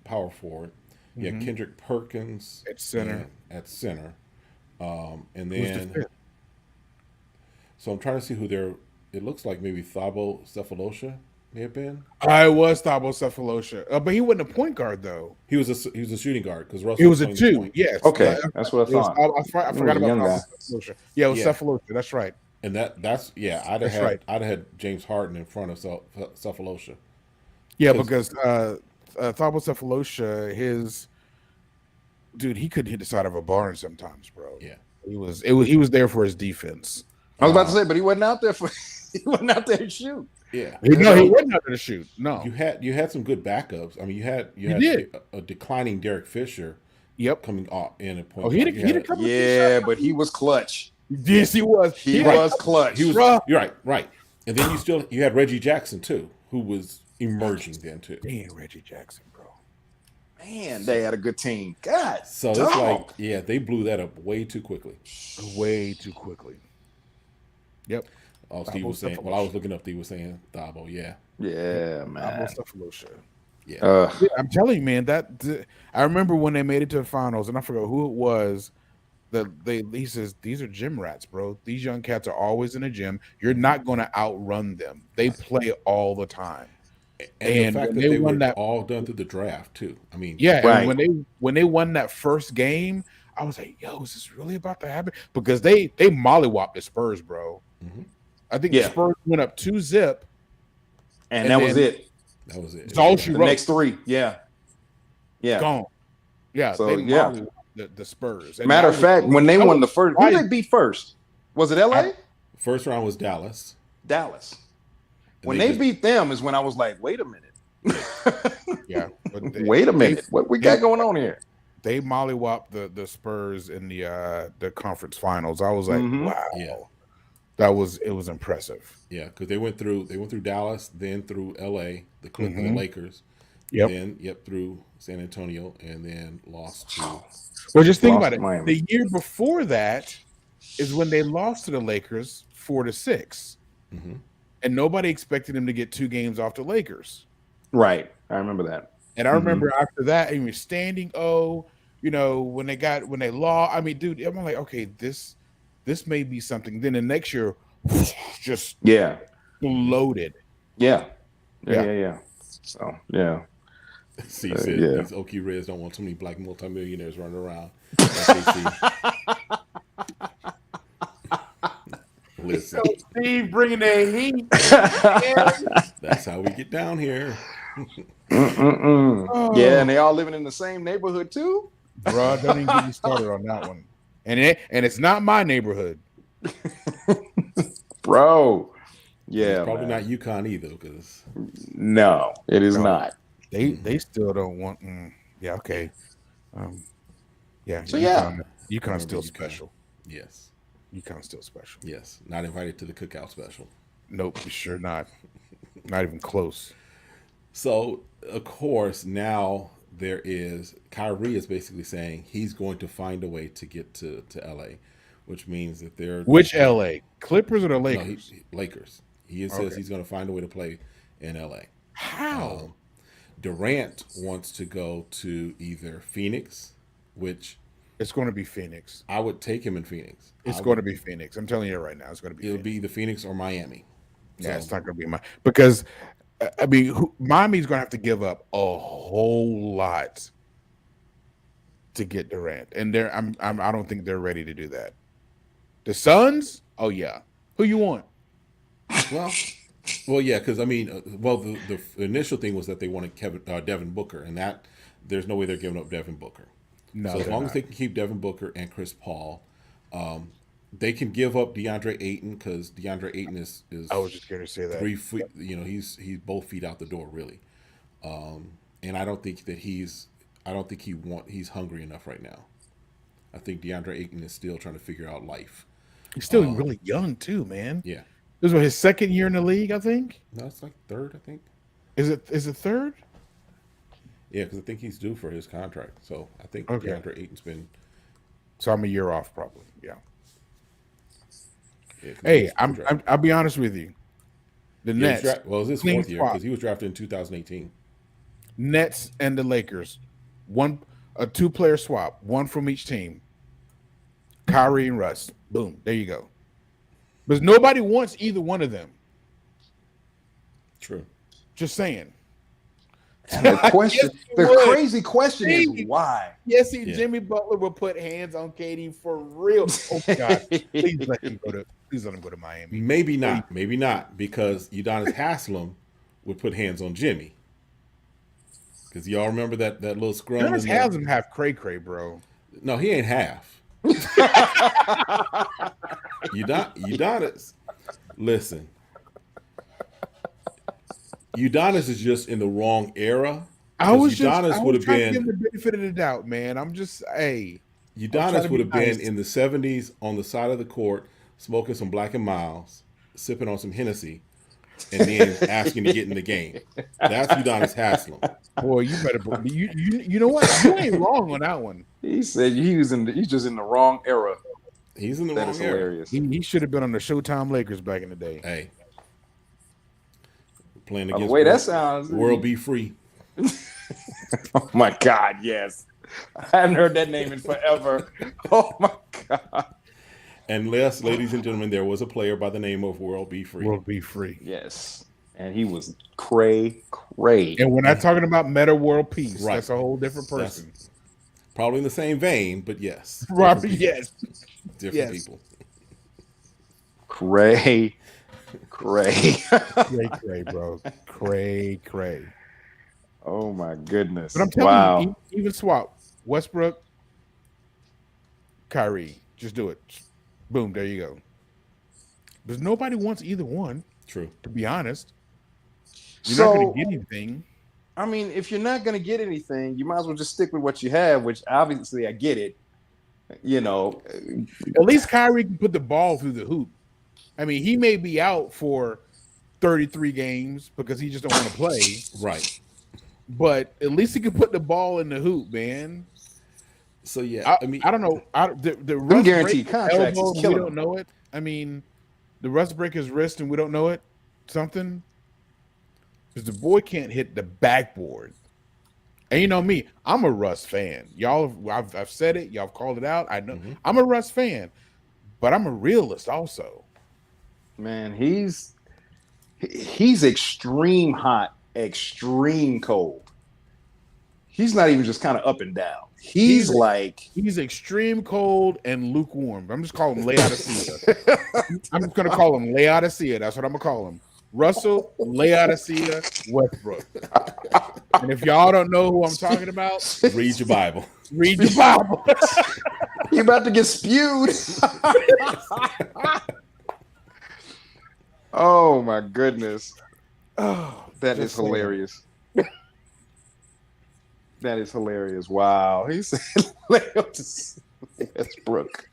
power forward. You had Kendrick Perkins at center. And then so I'm trying to see who they're. It looks like maybe Thabo Cephalosha may have been. I was Thabo Cephalosha, but he wasn't a point guard though. He was a shooting guard because Russell He was a playing the two. point. Yes, Okay, that's what I it was. thought. I He forgot was a about young Thabo guy. Cephalosha. Yeah, it was Yeah. Cephalosha. That's right. And that's yeah. That's right. I'd have had James Harden in front of Cephalosha. Yeah, 'Cause- because Thabo Cephalosha, his dude, he couldn't hit the side of a barn sometimes, bro. Yeah. He was there for his defense. I was about to say, but he wasn't out there for he wasn't out there to shoot. Yeah. He wasn't out there to shoot. No. You had some good backups. I mean, you had did. a declining Derek Fisher Yep. coming off in a point. Oh, he guard. had You had- a couple of Yeah, shots. but he was clutch. Yes, he was. He was clutch. He was. Bruh. You're right. And then you had Reggie Jackson too, who was emerging then too. Damn, Reggie Jackson, bro. Man, they had a good team. God, So it's like, yeah, they blew that up way too quickly. Way too quickly. Yep. Oh, Steve was saying. Well, I was looking up. Steve was saying Thabo. Yeah, yeah, man. Thabo Cephalosha. yeah. Yeah, I'm telling you, man. I remember when they made it to the finals, and I forgot who it was. He says these are gym rats, bro. These young cats are always in the gym. You're not going to outrun them. They play all the time. And the fact when that they they won were that- all done through the draft too. I mean, Yeah, Right. and when they won that first game, I was like, "Yo, is this really about to happen?" Because they mollywopped the Spurs, bro. Mhm. I think Yeah. the Spurs went up 2-0. And And that was then- it. that was it. It's all she The wrote. next three. Yeah. Yeah. Gone. Yeah, So, they yeah. mollywopped the Spurs. And Matter that of was- fact, when they that won was the first, who right. they beat first? Was it LA? First round was Dallas. Dallas. And When they they just- beat them is when I was like, wait a minute. Yeah, but Wait a minute. What we got going on here? They mollywopped the Spurs in the conference finals. I was like, Mhm. wow, Yeah. it was impressive. Yeah, because they went through Dallas, then through LA, the Mhm. Lakers, Yep. then through San Antonio, and then lost to Well, just think Lost about to it. Miami. The year before that is when they lost to the Lakers 4-6, Mhm. and nobody expected them to get 2 games off the Lakers. Right. I remember that. And I remember after that, and you're standing when they lost. I mean, dude, I'm like, okay, this may be something. Then the next year, just Yeah. loaded. Yeah. Yeah. Yeah. So, yeah. See, said yeah. these Okie Reds don't want too many black multimillionaires running around. Listen, Steve bringing the heat. that's how we get down here. Oh. Yeah, and they all living in the same neighborhood too. Bro, don't even get me started on that one. And it's not my neighborhood. Bro. Yeah. Probably man. not UConn either, because No, it is No. not. They still don't want. Yeah, okay. Yeah. So, yeah. UConn's Remember still UConn. special. yes, UConn's still special. yes, not invited to the cookout special. Nope, sure not. Not even close. So, of course, now Kyrie is basically saying he's going to find a way to get to LA, which means that they're Which LA? Clippers or the no, Lakers? Lakers. He says Okay. he's going to find a way to play in LA. How? Durant wants to go to either Phoenix, which It's going to be Phoenix. I would take him in Phoenix. It's going to be Phoenix. I'm telling you right now, it's going to be. It'll Phoenix. be either Phoenix or Miami. Yeah, So, it's not going to be because I mean, Miami's going to have to give up a whole lot to get Durant, and I don't think they're ready to do that. The Suns, oh yeah, who you want? well, yeah, because I mean, the initial thing was that they wanted Devin Booker, and that there's no way they're giving up Devin Booker. No, So as they're long as not. they can keep Devin Booker and Chris Paul, they can give up DeAndre Ayton because DeAndre Ayton is I was just going to say that. 3 feet. You know, he's both feet out the door really, and I don't think that he's hungry enough right now. I think DeAndre Ayton is still trying to figure out life. He's still really young too, man. Yeah, This was his second year in the league, I think. no, it's like third, I think. Is it third? Yeah, because I think he's due for his contract. So I think Okay. DeAndre Ayton's been. So I'm a year off, probably. Yeah. Yeah, 'cause Hey, he's drafted. I'll be honest with you. The Yeah, Nets, well, it's his clean fourth year swap. because he was drafted in 2018. Nets and the Lakers, a 2-player swap, one from each team. Kyrie and Russ. Boom. There you go. Because nobody wants either one of them. True. Just saying. And the question, the crazy question is why? Yes, Jimmy Butler will put hands on KD for real. Oh God, please let him go to. Please let him go to Miami. Maybe not, because Udonis Haslem would put hands on Jimmy. Because y'all remember that little scrum? Udonis Haslem half cray, bro. No, he ain't half. Udonis, listen. Udonis is just in the wrong era. I was trying to give him the benefit of the doubt, man. Udonis would have been in the 70s on the side of the court, smoking some Black and Milds, sipping on some Hennessy, and then asking to get in the game. That's Udonis Haslem. Boy, you better. You know what? You ain't wrong on that one. He said he's just in the wrong era. He's in the wrong era. Hilarious. He should have been on the Showtime Lakers back in the day. Hey. Playing against that sounds World Be Free. Oh my God, yes. I haven't heard that name in forever. Oh my God. And yes, ladies and gentlemen, there was a player by the name of World Be Free. World Be Free. Yes. And he was cray. And we're not talking about meta world peace. Right. That's a whole different person. That's probably in the same vein, but yes. Robert, yes. Different people. Cray, bro. Cray. Oh my goodness. But I'm telling you, even swap Westbrook, Kyrie. Just do it. Boom, there you go. Because nobody wants either one. True. To be honest. You're not going to get anything. I mean, if you're not going to get anything, you might as well just stick with what you have, which obviously I get it. You know. At least Kyrie can put the ball through the hoop. I mean, he may be out for 33 games because he just don't want to play. Right. But at least he can put the ball in the hoop, man. So, yeah. I don't know. The Russ guaranteed contracts elbow, is killing we don't know it. I mean, the Russ break his wrist and we don't know it. Something. Because the boy can't hit the backboard. And you know me, I'm a Russ fan. I've said it. Y'all have called it out. I know. Mm-hmm. I'm a Russ fan. But I'm a realist also. Man, he's extreme hot, extreme cold. He's not even just kind of up and down. He's extreme cold and lukewarm. I'm just calling him Laodicea. I'm just gonna call him Laodicea. That's what I'm gonna call him. Russell, Laodicea, Westbrook. And if y'all don't know who I'm talking about, read your Bible. Read your Bible. You're about to get spewed. Oh my goodness. Oh, that is hilarious. That is hilarious. Wow. He said Westbrook.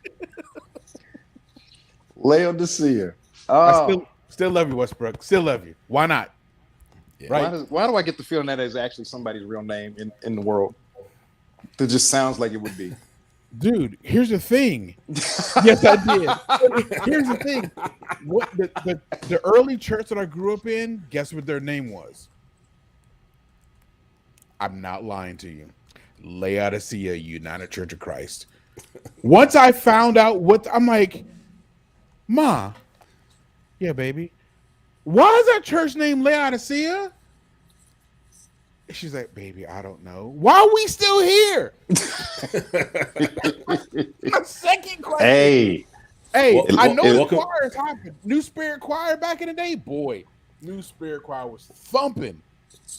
Laodicea. Oh. I still love you, Westbrook. Still love you. Why not? Yeah. Right? Why do I get the feeling that is actually somebody's real name in the world? That just sounds like it would be. Dude, here's the thing. Yes, I did. Here's the thing. What the early church that I grew up in, guess what their name was? I'm not lying to you. Laodicea United Church of Christ. Once I found out I'm like, Ma, yeah, baby. Why is that church named Laodicea? She's like, baby, I don't know. Why are we still here? My second question. Hey, I know the choirs happened. New Spirit Choir back in the day, boy. New Spirit Choir was thumping.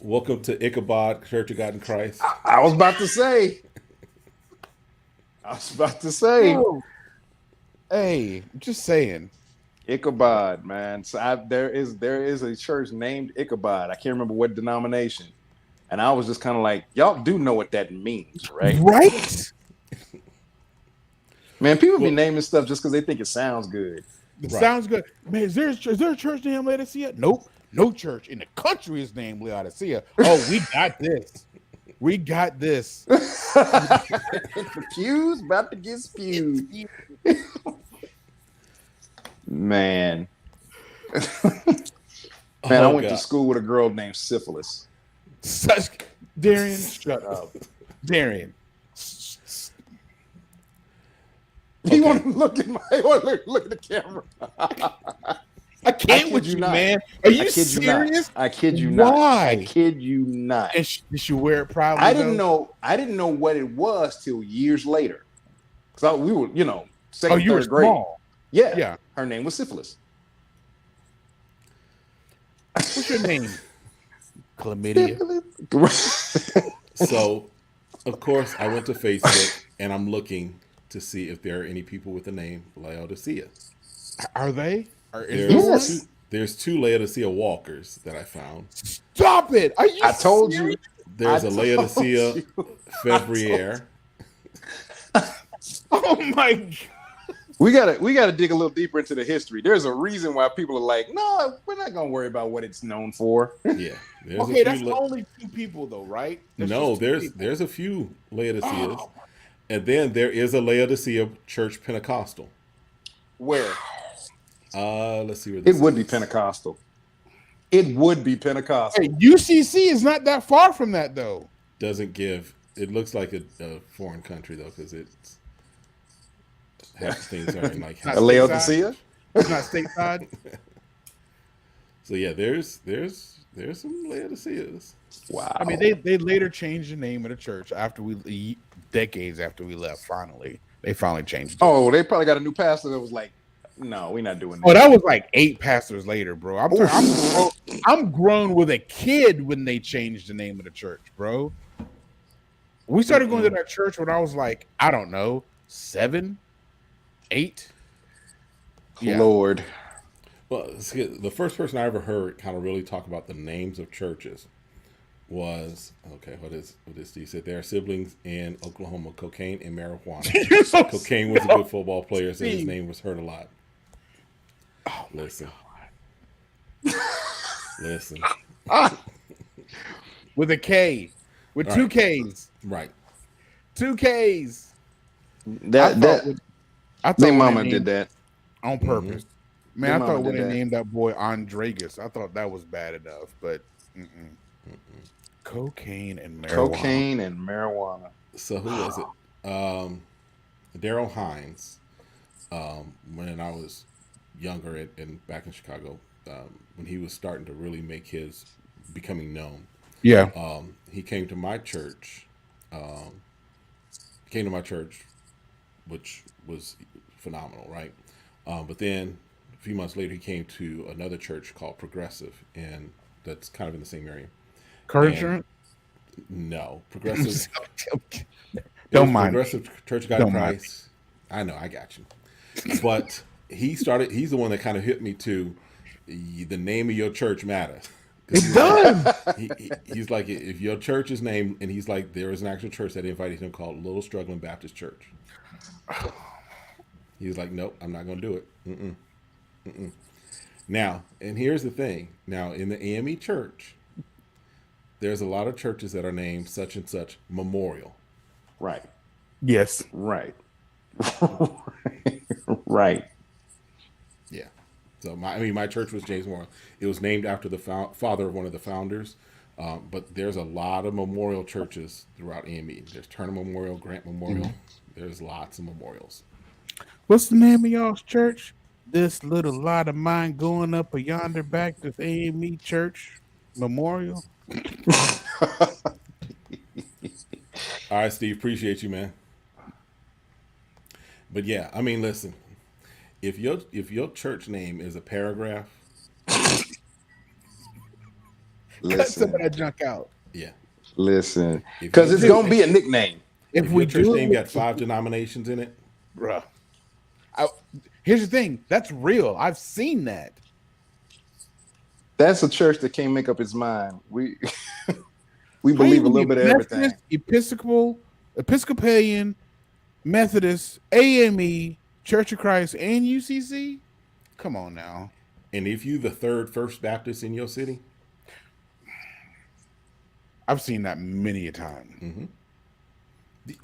Welcome to Ichabod Church of God in Christ. I was about to say. Oh. Hey, I'm just saying. Ichabod, man. So there is a church named Ichabod. I can't remember what denomination. And I was just kind of like, y'all do know what that means, right? Right? Man, people be naming stuff just because they think it sounds good. It sounds good. Man, is there a church named Laodicea? Nope. No church in the country is named Laodicea. Oh, we got this. We got this. Fuse about to get spewed. Man. I went to school with a girl named Syphilis. Darian, shut up. Darian. You want to look at the camera? I can't with you, man. Are you serious? I kid you not. Why? I kid you not. And did she wear it proudly? I didn't know what it was till years later. So we were, second, you were third grade. small. Yeah. Her name was Syphilis. What's your name? Chlamydia. So, of course, I went to Facebook and I'm looking to see if there are any people with the name Laodicea. Are they? There's two Laodicea Walkers that I found. Stop it! Are you? I told you. There's a Laodicea Fevrier. Oh my God. We gotta dig a little deeper into the history. There's a reason why people are like, no, we're not gonna worry about what it's known for. Yeah. Okay, that's only 2 people though, right? There's a few Laodiceas. And then there is a Laodicea Church Pentecostal. Where? Let's see where this It would be Pentecostal. It would be Pentecostal. Hey, UCC is not that far from that though. Doesn't give. It looks like a foreign country though, because it's half things are in like a Laodicea. It's not stateside. So yeah, there's some Laodiceas. Wow. I mean, they later changed the name of the church after decades after we left. They finally changed it. Oh, they probably got a new pastor that was like, no, we're not doing that. Oh, that was like 8 pastors later, bro. I'm grown with a kid when they changed the name of the church, bro. We started going to that church when I was like, I don't know, 7, 8. Yeah. Lord. Well, the first person I ever heard kind of really talk about the names of churches was, okay, what is he said there are siblings in Oklahoma, cocaine and marijuana. Cocaine was a good football player, so his name was heard a lot. Oh, listen. With a K. With right. 2 Ks. Right. 2 Ks. I thought mama did that on purpose. Mm-hmm. Man, I thought when they named that boy Andregas, I thought that was bad enough, but cocaine and marijuana. So who was it? Daryl Hines. When I was younger and back in Chicago, when he was starting to really make his becoming known. Yeah. He came to my church. Which was phenomenal, right? But then a few months later, he came to another church called Progressive, and that's kind of in the same area. Car insurance? No, Progressive. Don't mind. Progressive Church of God in Christ. I know, I got you. But he's the one that kind of hit me to the name of your church matters. It does. He's like, if your church is named, and he's like, there is an actual church that invited him called Little Struggling Baptist Church. He was like, nope, I'm not going to do it. Now, and here's the thing. Now, in the AME church, there's a lot of churches that are named such and such Memorial. Right. Yes. Right. Right. Yeah. So my church was James Memorial. It was named after the father of one of the founders. But there's a lot of memorial churches throughout AME. There's Turner Memorial, Grant Memorial. Mm-hmm. There's lots of memorials. What's the name of y'all's church? This little lot of mine going up a yonder Baptist AME Church Memorial. All right, Steve. Appreciate you, man. But yeah, I mean, listen. If your church name is a paragraph, cut some of that junk out. Yeah. Listen, because it's gonna be a nickname. If your church name got 5 denominations in it, bruh. Here's the thing. That's real. I've seen that. That's a church that can't make up its mind. We believe a little bit of everything. Episcopalian, Methodist, AME, Church of Christ, and UCC. Come on now. And if you the third First Baptist in your city, I've seen that many a time. Mm-hmm.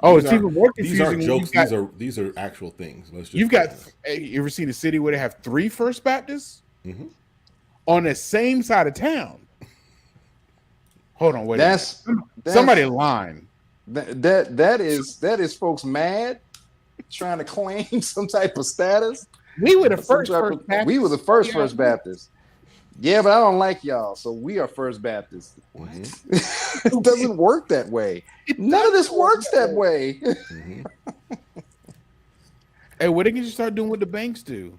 It's even more confusing. These are jokes. These are actual things. You ever seen a city where they have 3 First Baptists on the same side of town? Hold on, wait. Somebody lying. That is folks mad trying to claim some type of status. We were the first Baptist. We were the First Baptist. Yeah, but I don't like y'all, so we are First Baptist. What? It doesn't work that way. None of this works that way. Hey, what did you start doing what the banks do?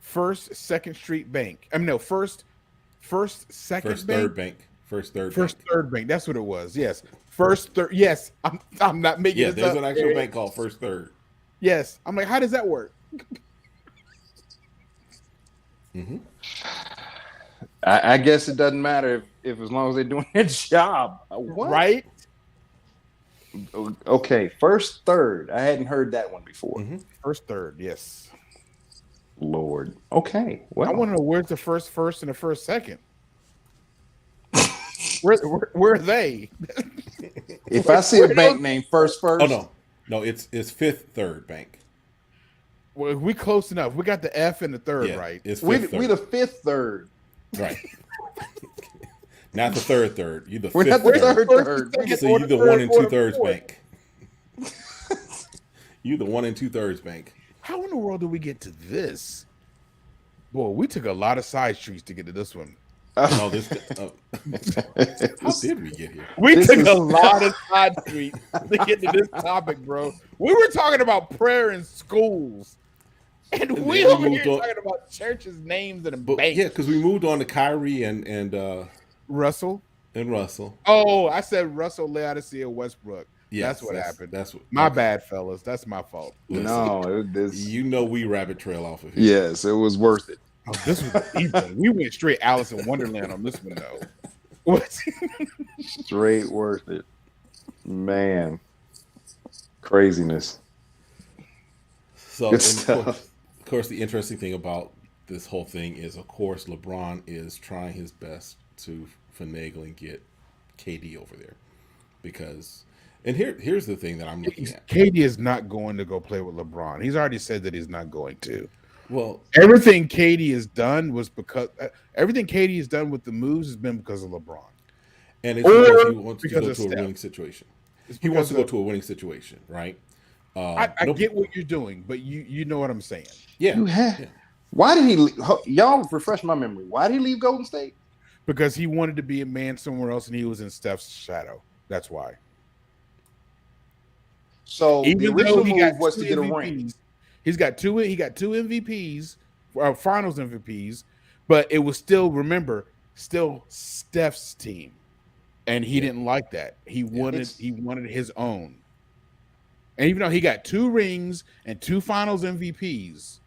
First, Second Street Bank. I mean, no, first, second, first, bank? third bank. First, third bank. That's what it was. Yes. First, third. Yes. I'm not making this up. Yeah, there's an actual bank called First Third. Yes. I'm like, how does that work? I guess it doesn't matter if as long as they're doing their job. What? Right? Okay, First Third. I hadn't heard that one before. First, third. Yes. Lord. Okay. Well, I want to know where's the first and the first second. Where are they? If I see a bank named First, oh no, it's Fifth Third Bank. Well, we close enough. We got the F and the third right. It's we the Fifth Third. Right. Not the third. You the We're fifth not the third. third. So you the 1 2/3 bank. You the 1 2/3 bank. How in the world did we get to this? Boy, we took a lot of side streets to get to this one. How did we get here? We took a lot of side streets to get to this topic, bro. We were talking about prayer in schools. And we over here talking about churches' names and banks. Yeah, because we moved on to Kyrie and Russell. And Russell. Oh, I said Russell, Laodicea, Westbrook. Yes, that's what happened. That's what. My bad, fellas. That's my fault. No, you know we rabbit trail off of here. Yes, it was worth it. Oh, this was easy. We went straight Alice in Wonderland on this one, though. What? Straight worth it, man. Craziness. So, of course, the interesting thing about this whole thing is, of course, LeBron is trying his best to finagle and get KD over there, because, and here's the thing that I'm looking at. KD is not going to go play with LeBron. He's already said that he's not going to. Well, everything KD has done was because everything KD has done with the moves has been because of LeBron, and it's because he wants to go to a winning situation. He wants to go to a winning situation, right? I get what you're doing, but you know what I'm saying. Yeah. Why did he? Y'all refresh my memory. Why did he leave Golden State? Because he wanted to be a man somewhere else, and he was in Steph's shadow. That's why. So even the original move was to get a ring. He got two MVPs, Finals MVPs, but it was still Steph's team, and he didn't like that. He wanted his own. And even though he got 2 rings and 2 Finals MVPs,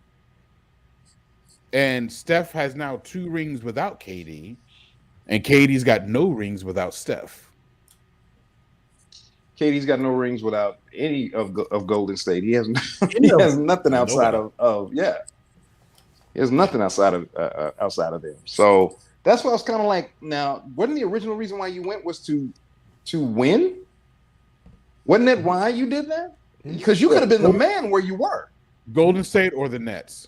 and Steph has now 2 rings without KD, and KD's got no rings without Steph. KD's got no rings without any of Golden State. He has nothing outside of He has nothing outside of them. So that's why I was kind of like, now, wasn't the original reason why you went was to win? Wasn't that why you did that? Because you could have been the man where you were. Golden State or the Nets?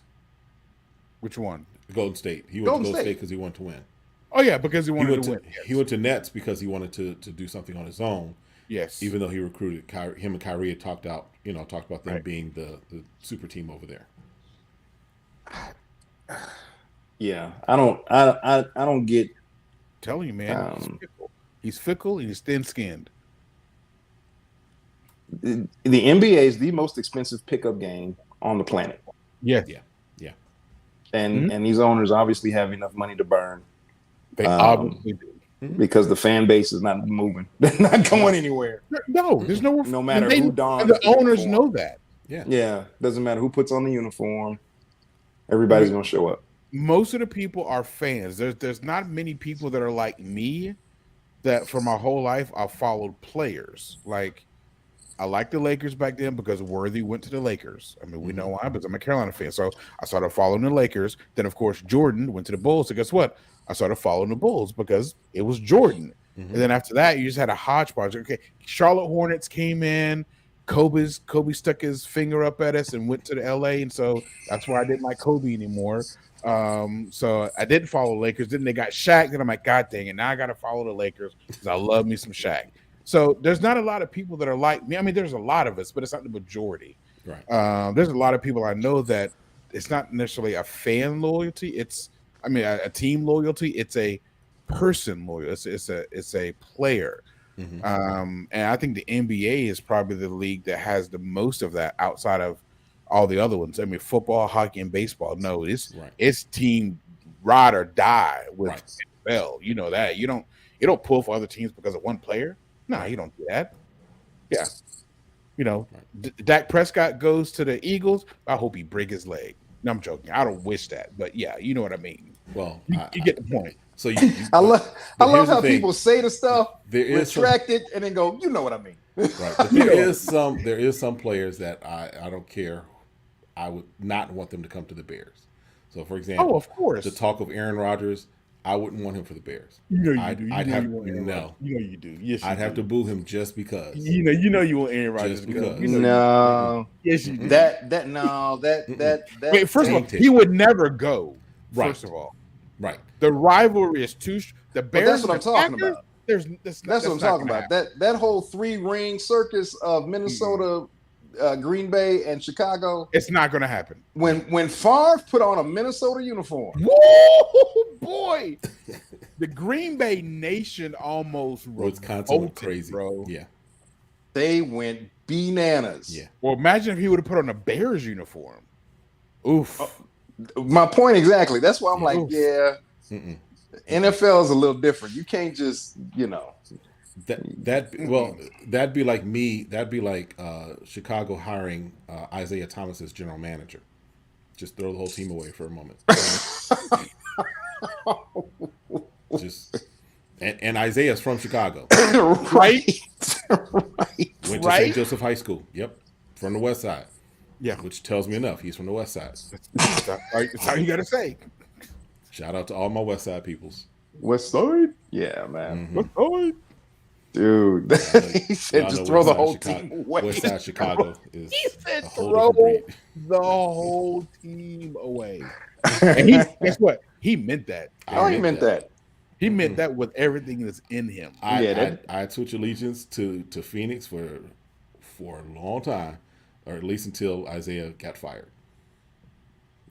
Which one? Golden State. He went to Golden State because he wanted to win. Oh yeah, because he wanted to win. He went to Nets because he wanted to do something on his own. Yes. Even though he recruited him and Kyrie had talked about them being the super team over there. Yeah, I don't get. I'm telling you, man, he's fickle and he's thin-skinned. The NBA is the most expensive pickup game on the planet. Yeah. And these owners obviously have enough money to burn. They obviously do. Because the fan base is not moving. They're not going anywhere. No, there's nowhere. No matter who dons the owners know that. Yeah. Doesn't matter who puts on the uniform. Everybody's going to show up. Most of the people are fans. There's not many people that are like me that for my whole life I've followed players. Like, I liked the Lakers back then because Worthy went to the Lakers. I mean, we know why, because I'm a Carolina fan. So I started following the Lakers. Then, of course, Jordan went to the Bulls. So guess what? I started following the Bulls because it was Jordan. And then after that, you just had a hodgepodge. Okay, Charlotte Hornets came in. Kobe stuck his finger up at us and went to the LA. And so that's why I didn't like Kobe anymore. So I didn't follow the Lakers. Then they got Shaq. Then I'm like, God dang it. Now I got to follow the Lakers because I love me some Shaq. So there's not a lot of people that are like me. I mean, there's a lot of us, but it's not the majority. Right. There's a lot of people I know that it's not necessarily a fan loyalty. It's a team loyalty. It's a person loyalty. It's a player. And I think the NBA is probably the league that has the most of that outside of all the other ones. I mean, football, hockey, and baseball. No, it's team ride or die with NFL. You know that. You don't pull for other teams because of one player. No, you don't do that. Yeah. You know, Dak Prescott goes to the Eagles. I hope he break his leg. No, I'm joking. I don't wish that, but yeah, you know what I mean. Well, you get the point. So I love how people say the stuff, retract it, and then go, you know what I mean. Right. But there is some players that I don't care. I would not want them to come to the Bears. So, for example, of course, the talk of Aaron Rodgers, I wouldn't want him for the Bears. You do. Yes, I'd have to boo him just because. You know you want Aaron Rodgers just because. Yes, you do. That. Wait, first of all, he would never go. First of all, right. The rivalry is too. The Bears. That's what I'm talking about. That's what I'm talking about. That whole 3-ring circus of Minnesota, Green Bay, and Chicago. It's not going to happen. When Favre put on a Minnesota uniform, whoa, boy, the Green Bay Nation almost Wisconsin went crazy, bro. Yeah, they went bananas. Yeah. Well, imagine if he would have put on a Bears uniform. Oof. My point exactly. That's why I'm like, yeah. Mm-mm. NFL is a little different. You can't just, that'd be like me. That'd be like Chicago hiring Isaiah Thomas as general manager. Just throw the whole team away for a moment. And Isaiah's from Chicago, right? Went to St. Joseph High School. Yep, from the West Side. Yeah, which tells me enough. He's from the West Side. That's all you gotta say. Shout out to all my West Side peoples. West Side? Yeah, man. West Side. Dude. He said just throw the whole team away. West Side Chicago is he said throw the whole team away. And guess what? He meant that. He meant that. He meant that with everything that's in him. I switched allegiance to Phoenix for a long time, or at least until Isaiah got fired.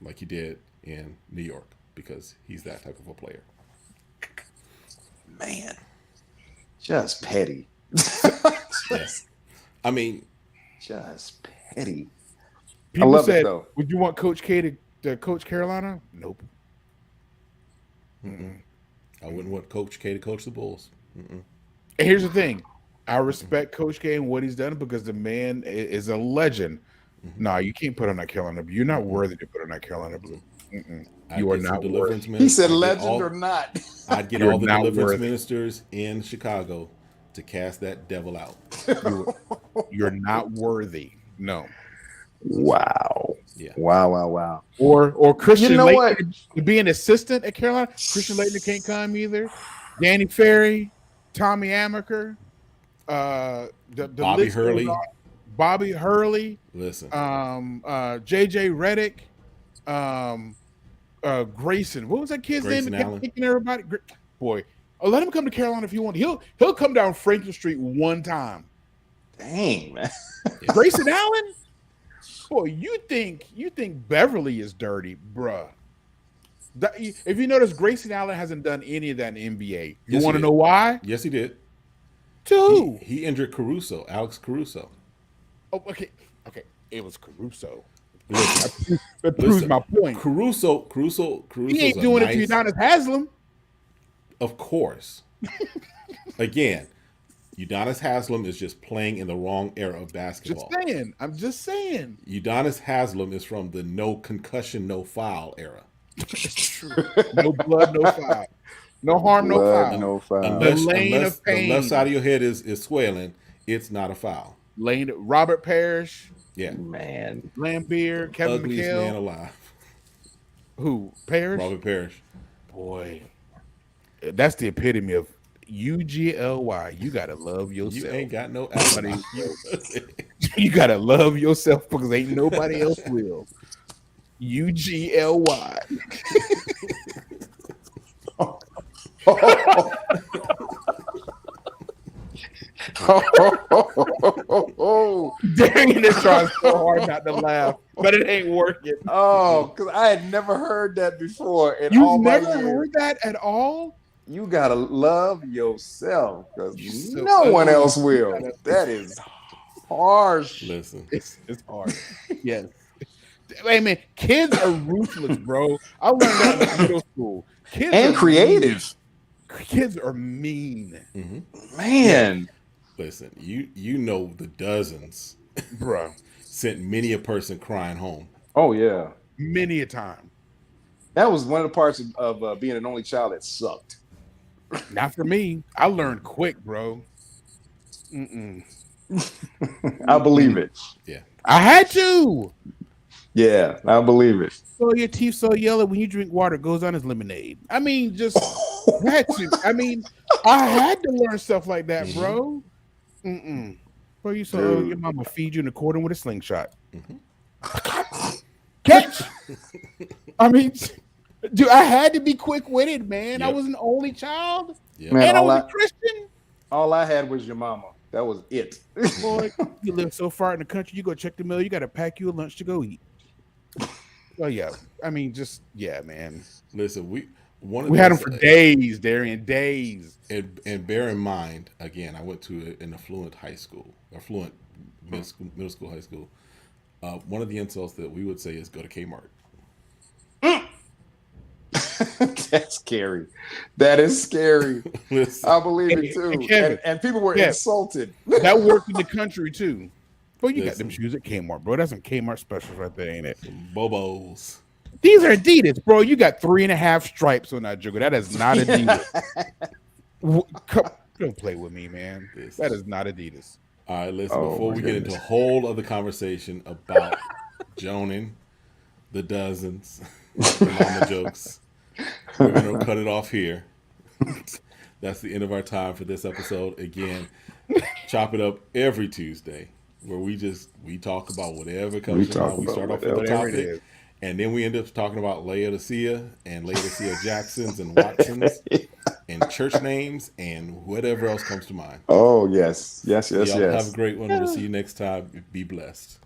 Like he did in New York. Because he's that type of a player. Man. Just petty. Yes. I mean. Just petty. People I love said, it, though. Would you want Coach K to coach Carolina? Nope. Mm-mm. I wouldn't want Coach K to coach the Bulls. Mm-mm. And here's the thing. I respect Coach K and what he's done because the man is a legend. Mm-hmm. No, you can't put on that Carolina blue. You're not worthy to put on that Carolina blue. Mm-mm. You are not deliverance He said legend or not. I'd get all the deliverance ministers in Chicago to cast that devil out. You're not worthy. No. Wow. Yeah. Wow. Or Christian you know Laettner to be an assistant at Carolina. Christian Laettner can't come either. Danny Ferry, Tommy Amaker, Bobby Hurley. Bobby Hurley. Listen. JJ Redick. Grayson. What was that kid's name? That kept kicking everybody. Boy, let him come to Carolina if you want. He'll come down Franklin Street one time. Dang, man. Grayson Allen? Boy, you think Beverly is dirty, bruh. If you notice, Grayson Allen hasn't done any of that in the NBA. You want to know why? Yes, he did. Two. He injured Alex Caruso. Oh, okay. It was Caruso. That proves my point. Caruso. He ain't doing it to Udonis Haslem. Of course. Again, Udonis Haslem is just playing in the wrong era of basketball. I'm just saying. Udonis Haslem is from the no concussion, no foul era. No blood, no foul. No harm, no foul. No foul. Unless the left side of your head is swelling, it's not a foul. Robert Parrish. Yeah. Man. Lambeer, Kevin Ugliest McHale. man alive. Who? Parrish? Robert Parrish. Boy. That's the epitome of UGLY. You gotta love yourself. You ain't got no alibi. You gotta love yourself because ain't nobody else will. UGLY. Oh, Damn Darian is trying so hard not to laugh, but it ain't working. Oh, because I had never heard that before in You've all my never years. heard that at all? You gotta love yourself because So no one ugly. else will. That is harsh. Listen, It's hard. Yes. Hey man, kids are ruthless, bro. I learned that in middle school. Kids And are creative. Mean. Kids are mean, Man. listen. You know the dozens bro. sent many a person crying home. Oh yeah. Many a time. That was one of the parts of being an only child that sucked. Not for me. I learned quick, bro. I believe it. Yeah. I had to. Yeah, I believe it. So your teeth so yellow when you drink water, it goes on as lemonade. I mean, just had to. I mean, I had to learn stuff like that, bro. Bro, you saw your mama feed you in the corner with a slingshot. Catch. I mean, dude, I had to be quick-witted, man. I was an only child, Yep. Man, and I was a Christian. all I had was your mama. That was it. Boy, you live so far in the country, you go check the mail, you got to pack you a lunch to go eat. Oh yeah, I mean, just man. Listen, we had them for days, Darian, days. And bear in mind, again, I went to an affluent high school, affluent middle school, high school. One of the insults that we would say is go to Kmart. That's scary. That is scary. Listen, I believe it too. Kevin, and people were insulted. That worked in the country too. Bro, you got Listen. them shoes at Kmart, bro. That's some Kmart specials right there, ain't it? Bobos. These are Adidas, bro. You got 3.5 stripes on that jiggle. That is not Adidas. Don't play with me, man. That is not Adidas. All right, listen, before we get into a whole other conversation about Jonan, the dozens, the mama jokes, we're going to cut it off here. That's the end of our time for this episode. Again, Chop It Up every Tuesday, where we talk about whatever comes to mind. We start off with a topic, and then we end up talking about Laodicea and Laodicea Jacksons and Watsons and church names and whatever else comes to mind. Oh, yes. Y'all have a great one. We'll see you next time. Be blessed.